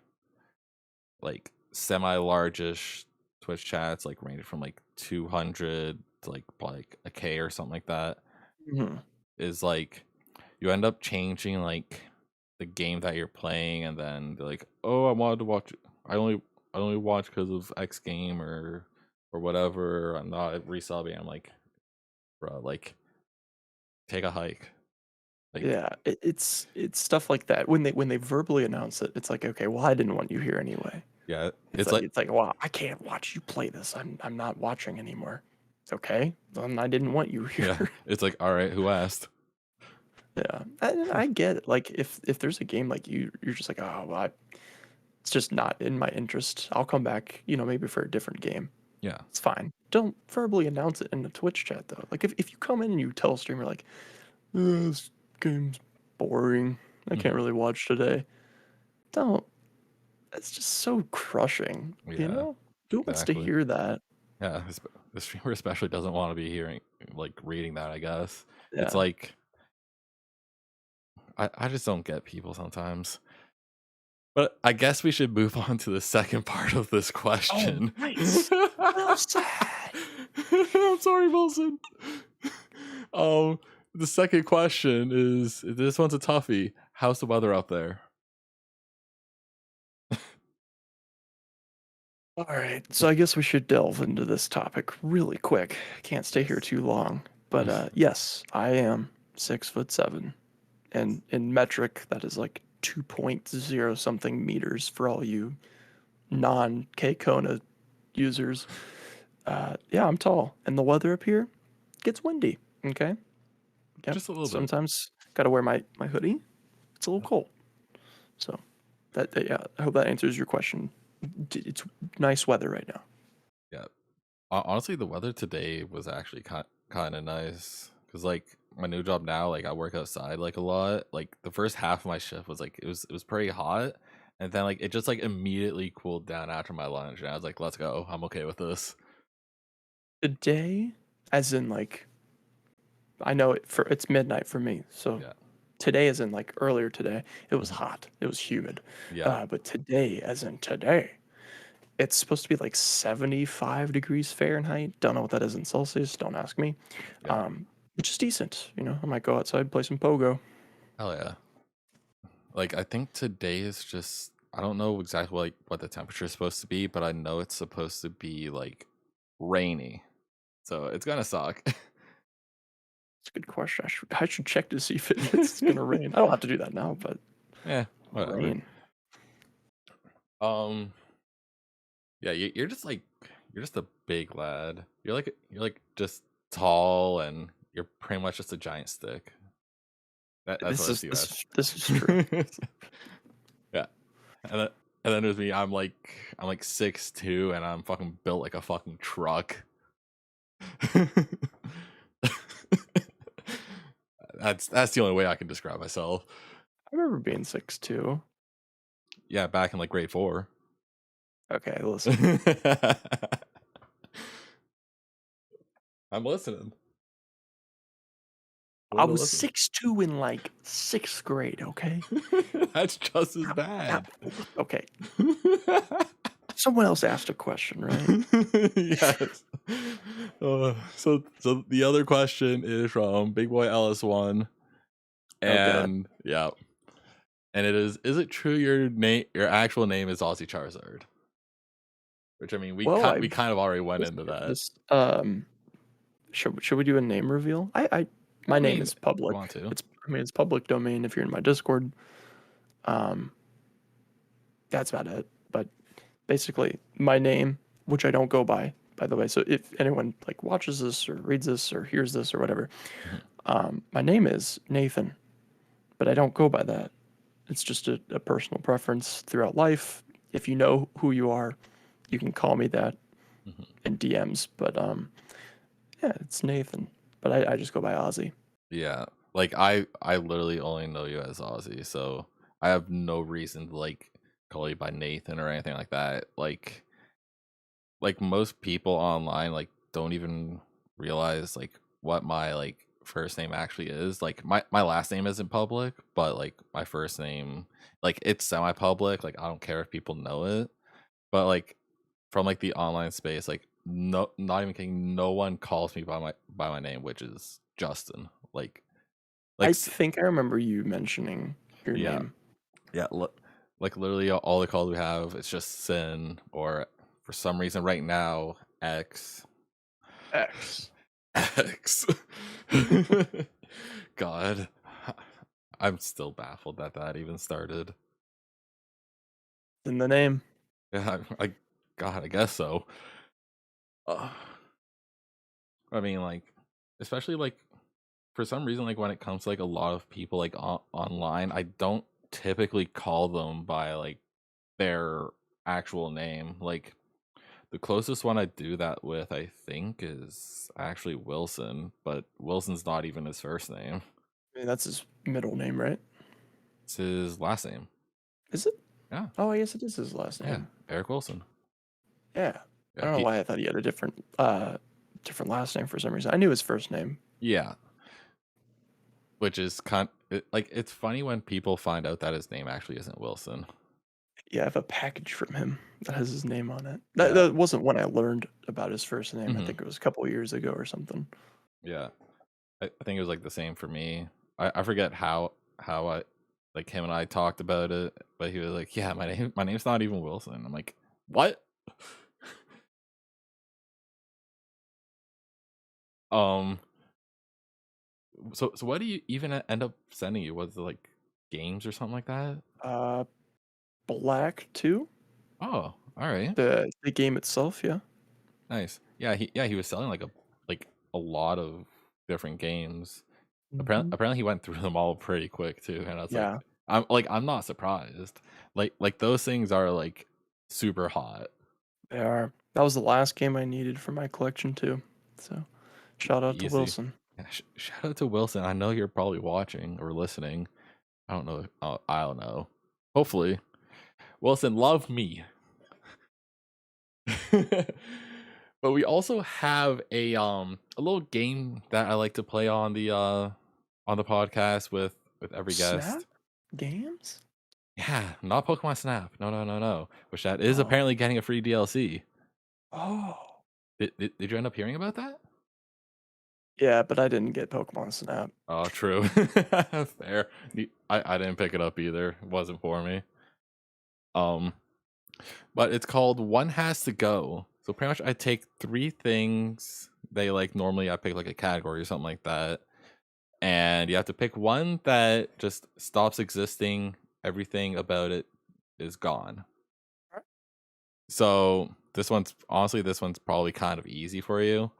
semi largish Twitch chats, like ranging from like 200 to like a K or something like that, Mhm. is like you end up changing like the game that you're playing, and then they're like, "Oh, I wanted to watch. I only watch because of X game or whatever. I'm not resubbing." I'm like, bro, like take a hike. Like, Yeah, it's stuff like that. When they verbally announce it, it's like, okay, well, I didn't want you here anyway. yeah, It's it's like like it's like, well, I can't watch you play this. I'm not watching anymore. It's okay. Then I didn't want you yeah, here. it's like, all right, who asked? Yeah, and I get it. Like if there's a game like you're just like, oh, well, it's just not in my interest. I'll come back, maybe for a different game. Yeah. It's fine. Don't verbally announce it in the Twitch chat though. Like if you come in and you tell a streamer like, this game's boring. I can't Hmm. really watch today. Don't. It's just so crushing, you Yeah, know? Who wants to exactly. hear that? Yeah, the streamer especially doesn't want to be hearing like reading that. I guess it's Yeah. like I just don't get people sometimes. But I guess we should move on to the second part of this Oh, question. nice. Well said. I'm sorry, Wilson. Um, the second question is, this one's a toughie. How's the weather up there? All right, so I guess we should delve into this topic really quick. Can't stay here too long. But yes, I am 6'7", and in metric, that is like 2.0 something meters for all you non-K Kona users. Yeah, I'm tall, and the weather up here gets windy. Okay, yep. Just a little bit. Sometimes got to wear my hoodie. It's a little cold. So yeah, I hope that answers your question. It's nice weather right now. Yeah. Honestly, the weather today was actually kind of nice because like my new job now, like I work outside like a lot. Like the first half of my shift was like it was pretty hot, and then like it just like immediately cooled down after my lunch, and I was like, let's go. I'm okay with this. Today, as in like, I know it's midnight for me, so Yeah. today, as in like earlier today, it was Hmm. hot, it was humid. Yeah. But today, as in today, it's supposed to be like 75 degrees Fahrenheit. Don't know what that is in Celsius. Don't ask me. Yeah. Which is decent. I might go outside, play some pogo. Hell yeah. Like I think today is just, I don't know exactly like what the temperature is supposed to be, but I know it's supposed to be like rainy. So it's gonna suck. It's a good question. I should check to see if it's gonna rain. I don't have to do that now, but Yeah, whatever. rain. Um, yeah, you're just like you're just a big lad. You're like just tall, and you're pretty much just a giant stick. That's what This I is see you this as. is this is true. Yeah, and then and then there's me. I'm like 6'2", and I'm fucking built like a fucking truck. That's the only way I can describe myself. I remember being 6'2". Yeah, back in like grade 4. Okay, listen. I'm listening. I Willing to was listen. 6'2" in like 6th grade, okay? That's just as Now, bad. okay. Someone else asked a question, right? Yes. So the other question is from Big Boy Ellis 1, Oh god. and yeah, and it is it true your actual name is Ozzy Charizard? Which I mean Well, we I've kind of already went this into that. this should we do a name reveal? My I name mean, is if you want public. to. It's public domain if you're in my Discord. Um that's about it. But basically my name, which I don't go by the way. So if anyone like watches this or reads this or hears this or whatever, Mhm. my name is Nathan, but I don't go by that. It's just a personal preference throughout life. If you know who you are, you can call me that Mhm. in DMs. But yeah, it's Nathan. But I just go by Ozzy. Yeah, like I literally only know you as Ozzy, so I have no reason to like call you by Nathan or anything like that. Like most people online like don't even realize like what my like first name actually is. Like my last name isn't public, but like my first name, like it's semi public. Like I don't care if people know it. But like from like the online space, like no, not even kidding, no one calls me by my name, which is Justin. Like I s- think I remember you mentioning your yeah. name. Yeah, like literally all the calls we have, it's just Sin, or for some reason right now X. X. X. God, I'm still baffled that that even started. In the name. Yeah, God, I guess so. Uh, I mean, like, especially like for some reason, like when it comes to like a lot of people like online, I don't typically call them by like their actual name. Like the closest one I do that with, I think, is actually Wilson, but Wilson's not even his first name. I mean, that's his middle name, right? It's his last name. Is it? Yeah, Oh, I guess it is his last yeah, name. Eric Wilson. Yeah. I Yeah, don't know he, why I thought he had a different last name for some reason. I knew his first name. yeah, which is like it's funny when people find out that his name actually isn't Wilson. Yeah, I have a package from him that has his name on it. That, Yeah, that wasn't when I learned about his first name. I hmm think it was a couple years ago or something. yeah. I think it was like the same for me. I forget how I like him and I talked about it, but he was like, "Yeah, my name's not even Wilson." I'm like, "What?" um. So what do you even end up sending you? Was it like games or something like that? Uh, Black 2, Oh, all right, the game itself, yeah. nice. Yeah, he was selling like a lot of different games. Hmm. Apparently he went through them all pretty quick too, and I was Yeah, I'm not surprised. Like those things are like super hot. they are. That was the last game I needed for my collection too. So, shout out to Easy. Wilson. Yeah, shout out to Wilson. I know you're probably watching or listening. I don't know. I don't know. Hopefully, Wilson, love me. But we also have a little game that I like to play on the podcast with every Snap guest. games? Yeah, not Pokemon Snap. No, no, no, no. Which that is Oh, apparently getting a free DLC. oh, Did you end up hearing about that? yeah, but I didn't get Pokemon Snap. Oh, true. Fair. I didn't pick it up either. It wasn't for me. Um, but it's called One Has to Go. So pretty much I take three things. They like normally I pick like a category or something like that. And you have to pick one that just stops existing. Everything about it is gone. So this one's probably kind of easy for you.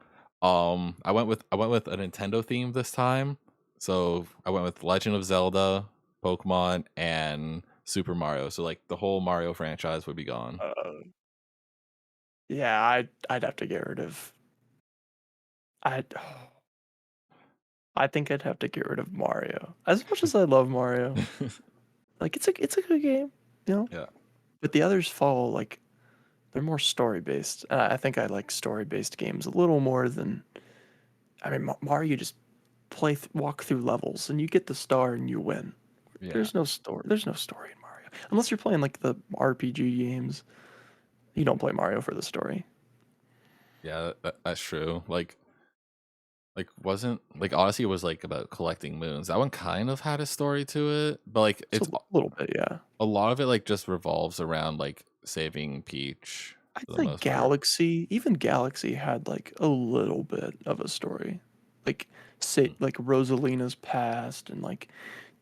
I went with a Nintendo theme this time. So I went with Legend of Zelda, Pokemon, and Super Mario. So like the whole Mario franchise would be gone. Uh, yeah, I'd have to get rid of. I'd. I think I'd have to get rid of Mario. As much as I love Mario, like it's a good game, you know. Yeah. But the others fall like they're more story based. I think I like story based games a little more than. I mean, Mario just walk through levels and you get the star and you win. Yeah. There's no story. There's no story in Mario unless you're playing like the RPG games. You don't play Mario for the story. Yeah, that's true. Like wasn't like Odyssey was like about collecting moons. That one kind of had a story to it, but like So it's a little bit, yeah. a lot of it like just revolves around like saving Peach I'd for the say most part. Even Galaxy had like a little bit of a story. Like say Mm, like Rosalina's past and like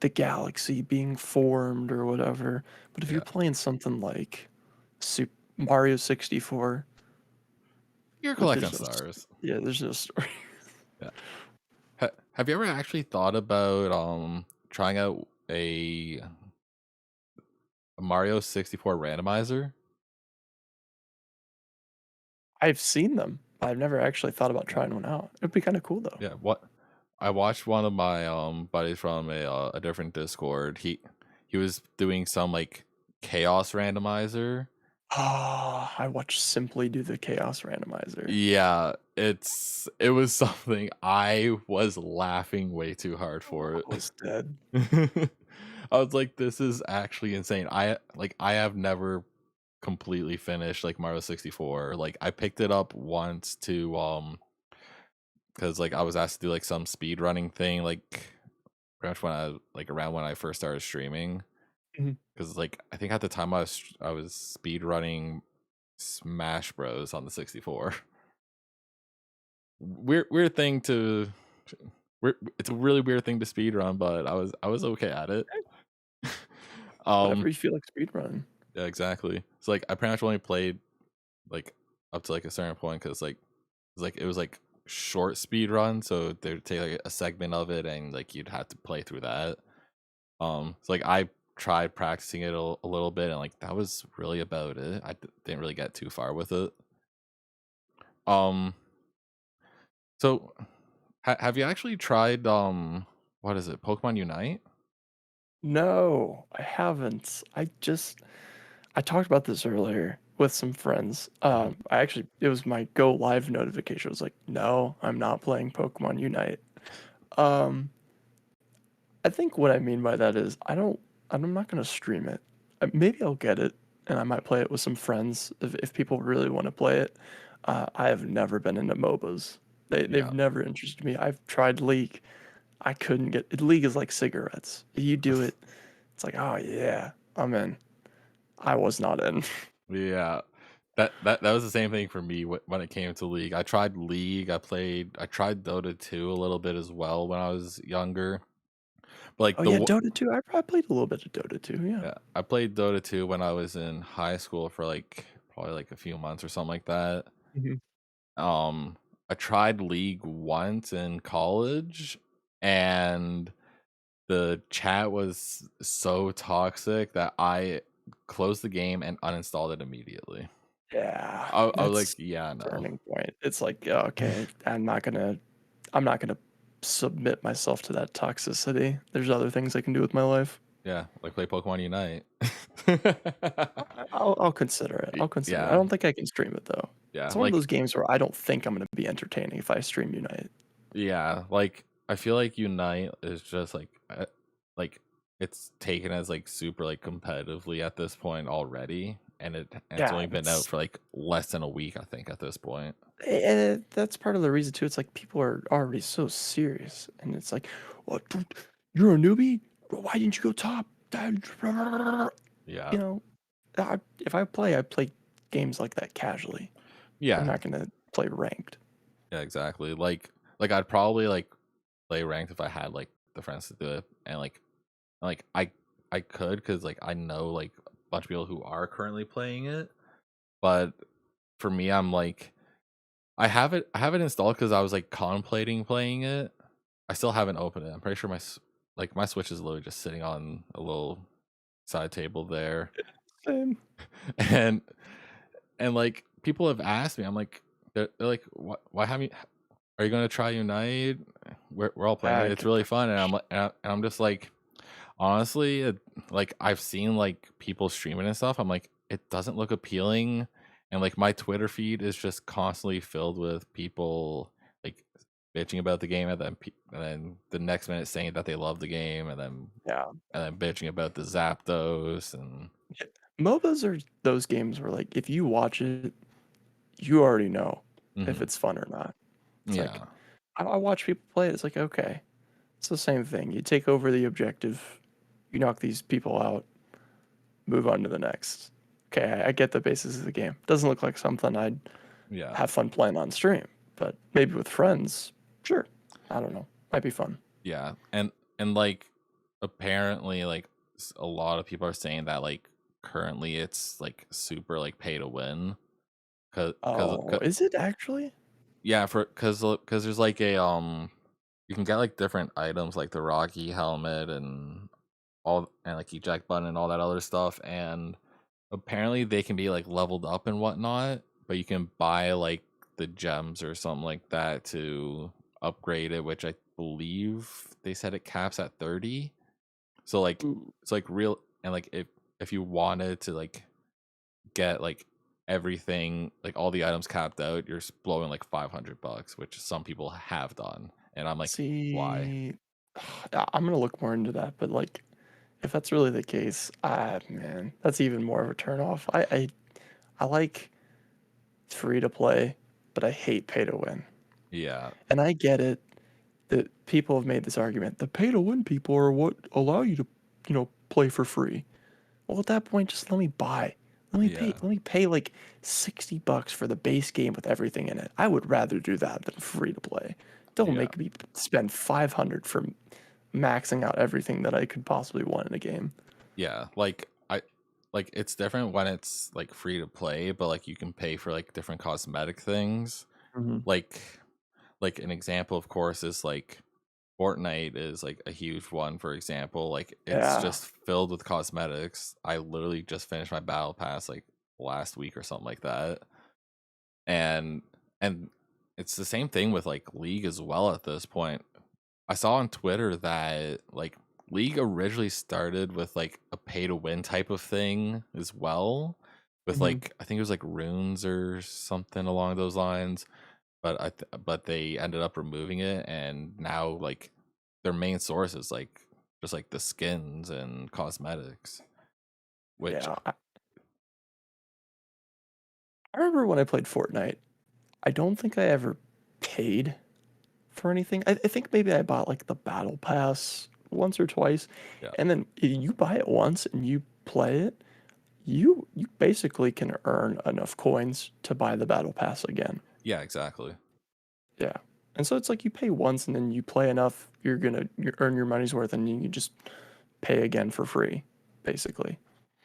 the galaxy being formed or whatever. But if you're yeah. playing something like Super Mario 64, You're collecting there's no stars. yeah, there's no story. Yeah. Have you ever actually thought about trying out a Mario 64 randomizer? I've seen them. I've never actually thought about trying one out. It'd be kind of cool though. Yeah, what I watched one of my buddies from a different Discord. He was doing some like chaos randomizer. Ah, I watched Simply do the Chaos Randomizer. Yeah, it was something I was laughing way too hard Oh, for I it. was dead. I was like, this is actually insane. I have never completely finished like Mario 64. Like I picked it up once to because like I was asked to do like some speed running thing like pretty much when I like around when I first started streaming. Mhm. Because like I think at the time I was speed running Smash Bros on the 64. Weird thing to it's a really weird thing to speed run, but I was okay at it. Whatever um you feel like speedrun. yeah, exactly. So like I pretty much only played like up to like a certain point because like it was like short speed run, so they'd take like a segment of it and like you'd have to play through that. So like I tried practicing it a little bit and like that was really about it. Didn't really get too far with it. Um, so have you actually tried what is it? Pokemon Unite? No, I haven't. I talked about this earlier with some friends. Mhm. It was my go live notification. It was like, no, I'm not playing Pokemon Unite. Um, I think what I mean by that is I'm not gonna stream it. Maybe I'll get it and I might play it with some friends if people really want to play it. I have never been into MOBAs. They've Yeah. never interested me. I've tried League. I couldn't get League is like cigarettes. You do it, it's like, oh yeah, I'm in. I was not in. Yeah. That was the same thing for me when it came to League. I tried League. I tried Dota 2 a little bit as well when I was younger. But like Oh the yeah, w- Dota 2. I probably played a little bit of Dota 2. Yeah. yeah, I played Dota 2 when I was in high school for like probably like a few months or something like that. Mhm. Um, I tried League once in college, and the chat was so toxic that I closed the game and uninstalled it immediately. Yeah, I was like, that's yeah, a no. turning point. It's like, yeah, okay, I'm not gonna submit myself to that toxicity. There's other things I can do with my life. Yeah, like play Pokemon Unite. I'll consider it. I'll consider it. I Yeah, don't think I can stream it though. yeah, It's one of those games where I don't think I'm gonna be entertaining if I stream Unite. like I feel like Unite is just like it's taken as like super like competitively at this point already, and it's Yeah, only been out it's for like less than a week, I think, at this point. and that's part of the reason too. It's like people are already so serious, and it's like, "What? Dude, you're a newbie? Why didn't you go top?" Yeah, You know, if I play games like that casually. I'm yeah, not gonna play ranked. yeah, exactly. Like I'd probably like play ranked if I had like the friends to do it, and like I could because like I know like a bunch of people who are currently playing it, but for me, I'm like, I have it installed because I was like contemplating playing it. I still haven't opened it. I'm pretty sure my Switch is literally just sitting on a little side table there, Same. and like people have asked me, I'm like, they're like, why have you? Are you gonna try Unite? We're all playing it. I It's could really give fun, a and shit. I'm just like, honestly, like I've seen like people streaming and stuff. I'm like, it doesn't look appealing, and like my Twitter feed is just constantly filled with people like bitching about the game, and then the next minute saying that they love the game, Yeah. and then bitching about the Zapdos and Yeah. MOBAs are those games where like if you watch it, you already know if hmm it's fun or not. It's like yeah, I watch people play it. It's like okay, it's the same thing. You take over the objective, you knock these people out, move on to the next. Okay, I get the basis of the game. Doesn't look like something I'd yeah, have fun playing on stream, but maybe with friends, sure. I don't know. Might be fun. yeah, and like apparently like a lot of people are saying that like currently it's like super like pay to win because Oh, is it actually? yeah, for because there's like a you can get like different items like the Rocky helmet and all and like eject button and all that other stuff, and apparently they can be like leveled up and whatnot, but you can buy like the gems or something like that to upgrade it, which I believe they said it caps at 30. So like Ooh, it's like real, and like if you wanted to like get like everything, like all the items capped out, you're blowing like $500, which some people have done, and I'm like, why? see, I'm gonna look more into that, but like, if that's really the case, man, that's even more of a turn off. I like free to play, but I hate pay to win. Yeah, And I get it that people have made this argument. The pay to win people are what allow you to, play for free. Well, at that point, just let me buy. Let me pay. yeah, Let me pay like $60 for the base game with everything in it. I would rather do that than free to play. Don't yeah, make me spend 500 for maxing out everything that I could possibly want in a game. yeah. Like I like it's different when it's like free to play, but like you can pay for like different cosmetic things. Hmm. Like an example, of course, is like Fortnite is like a huge one, for example. Like it's Yeah. just filled with cosmetics. I literally just finished my battle pass like last week or something like that. And and it's the same thing with like League as well at this point. I saw on Twitter that like League originally started with like a pay to win type of thing as well. With Hmm. like I think it was like runes or something along those lines, but but they ended up removing it, and now like their main source is like just like the skins and cosmetics, which Yeah. I remember when I played Fortnite. I don't think I ever paid for anything. I think maybe I bought like the battle pass once or twice, yeah, and then you buy it once and you play it. You basically can earn enough coins to buy the battle pass again. yeah, exactly, Yeah. And so it's like you pay once and then you play enough, you earn your money's worth and you just pay again for free, basically.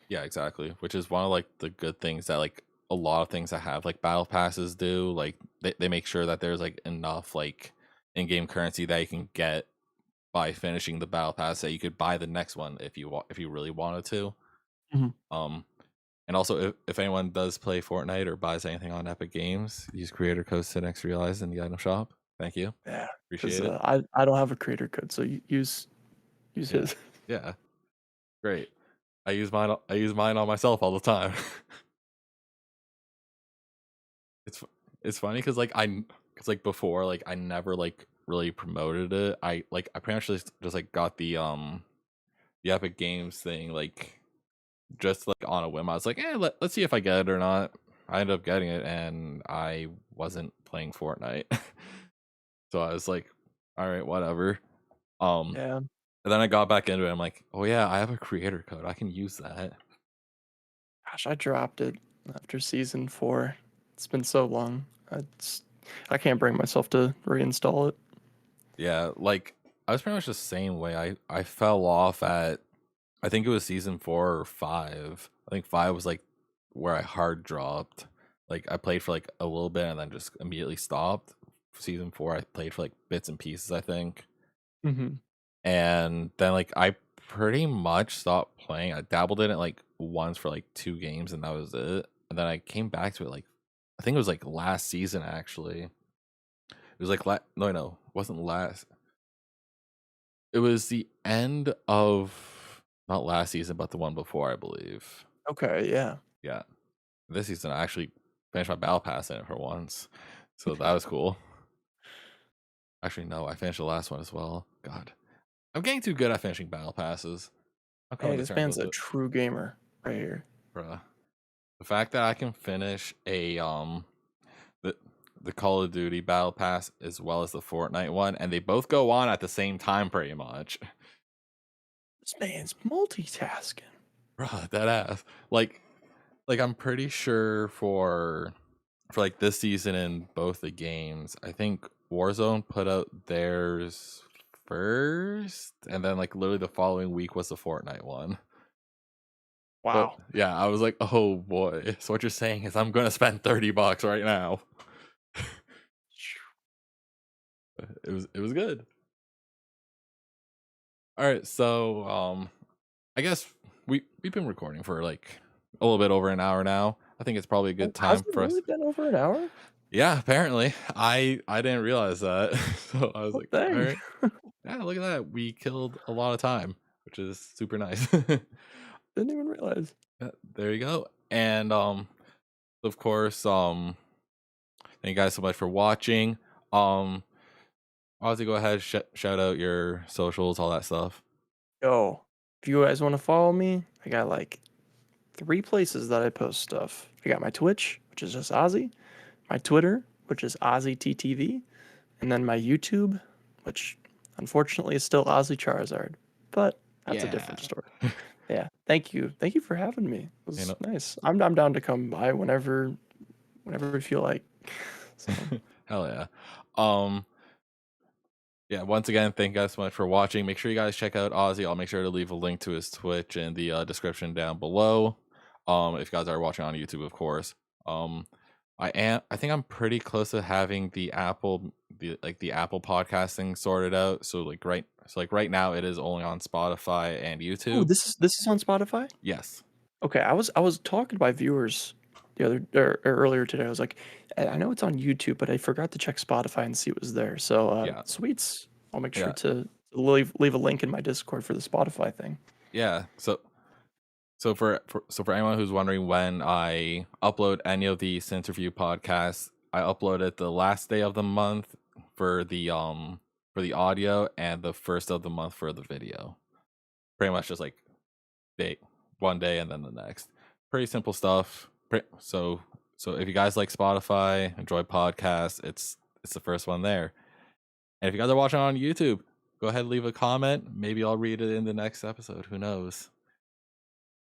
yeah, exactly, which is one of like the good things that like a lot of things that have like battle passes do. Like they make sure that there's like enough like in-game currency that you can get by finishing the battle pass that you could buy the next one if if you really wanted to. Mhm. um And also, if anyone does play Fortnite or buys anything on Epic Games, use creator code SINXRealize in the item shop. Thank you. Yeah, because Appreciate it. I don't have a creator code, so you use Yeah. his. Yeah. Great. I use mine on myself all the time. it's it's funny because like because like before like I never like really promoted it. I pretty much just like got the Epic Games thing like just like on a whim. I was like, let's see if I get it or not. I ended up getting it, and I wasn't playing Fortnite. So I was like, all right, whatever. Um, Yeah. and then I got back into it. I'm like, oh yeah, I have a creator code. I can use that. Gosh, I dropped it after season 4. It's been so long. I can't bring myself to reinstall it. Yeah, like I was pretty much the same way. I fell off at I think it was season 4 or 5. I think 5 was like where I hard dropped. Like I played for like a little bit and then just immediately stopped. Season 4, I played for like bits and pieces, I think, Hmm. and then like I pretty much stopped playing. I dabbled in it like once for like 2 games, and that was it. And then I came back to it like I think it was like last season actually. It was like no, it wasn't last. It was the end of not last season, but the one before, I believe. Okay, yeah. Yeah, this season I actually finished my battle pass in it for once, so that was cool. Actually, no, I finished the last one as well. God, I'm getting too good at finishing battle passes. I'm Hey, coming to this terms man's with a it, true gamer right here. bruh. The fact that I can finish a the the Call of Duty battle pass as well as the Fortnite one, and they both go on at the same time, pretty much. This man's multitasking. Bruh, that ass. Like I'm pretty sure for like this season in both the games, I think Warzone put out theirs first, and then like literally the following week was the Fortnite one. So Wow. yeah, I was like, oh boy. So what you're saying is I'm gonna spend $30 right now. It was good. All right, so I guess we've been recording for like a little bit over an hour now. I think it's probably a Oh, good has time it for us. really been over an hour? Yeah, apparently. I didn't realize that. So I was Oh, like, all dang. right. Yeah, look at that. We killed a lot of time, which is super nice. Didn't even realize. Yeah, there you go. And of course, thank you guys so much for watching. Um Ozzy, go ahead, shout out your socials, all that stuff. Yo, if you guys want to follow me, I got like 3 places that I post stuff. I got my Twitch, which is just Ozzy, my Twitter, which is OzzyTTV, and then my YouTube, which unfortunately is still Ozzy Charizard, but that's a Yeah. different story. Yeah, thank you. Thank you for having me. It You was know, nice. I'm down to come by whenever we feel like. So, hell yeah. Um yeah, once again, thank you guys so much for watching. Make sure you guys check out Ozzy. I'll make sure to leave a link to his Twitch in the description down below. If you guys are watching on YouTube, of course. Um, I think I'm pretty close to having the Apple podcasting sorted out. So right now it is only on Spotify and oh, YouTube. this is on Spotify. Yes. Okay, I was talking to my viewers the other or earlier today. I was like, I know it's on YouTube, but I forgot to check Spotify and see it was there. So, Yeah. sweets. I'll make sure Yeah. to leave a link in my Discord for the Spotify thing. Yeah. So for anyone who's wondering when I upload any of the Sinterview podcasts, I upload it the last day of the month for the audio and the first of the month for the video. Pretty much just like day one day and then the next. Pretty simple stuff. So if you guys like Spotify, enjoy podcasts, it's the first one there. And if you guys are watching on YouTube, go ahead and leave a comment. Maybe I'll read it in the next episode. Who knows?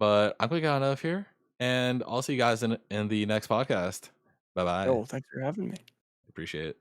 But I'm gonna get on out of here, and I'll see you guys in the next podcast. Bye bye. Yo, thanks for having me. Appreciate it.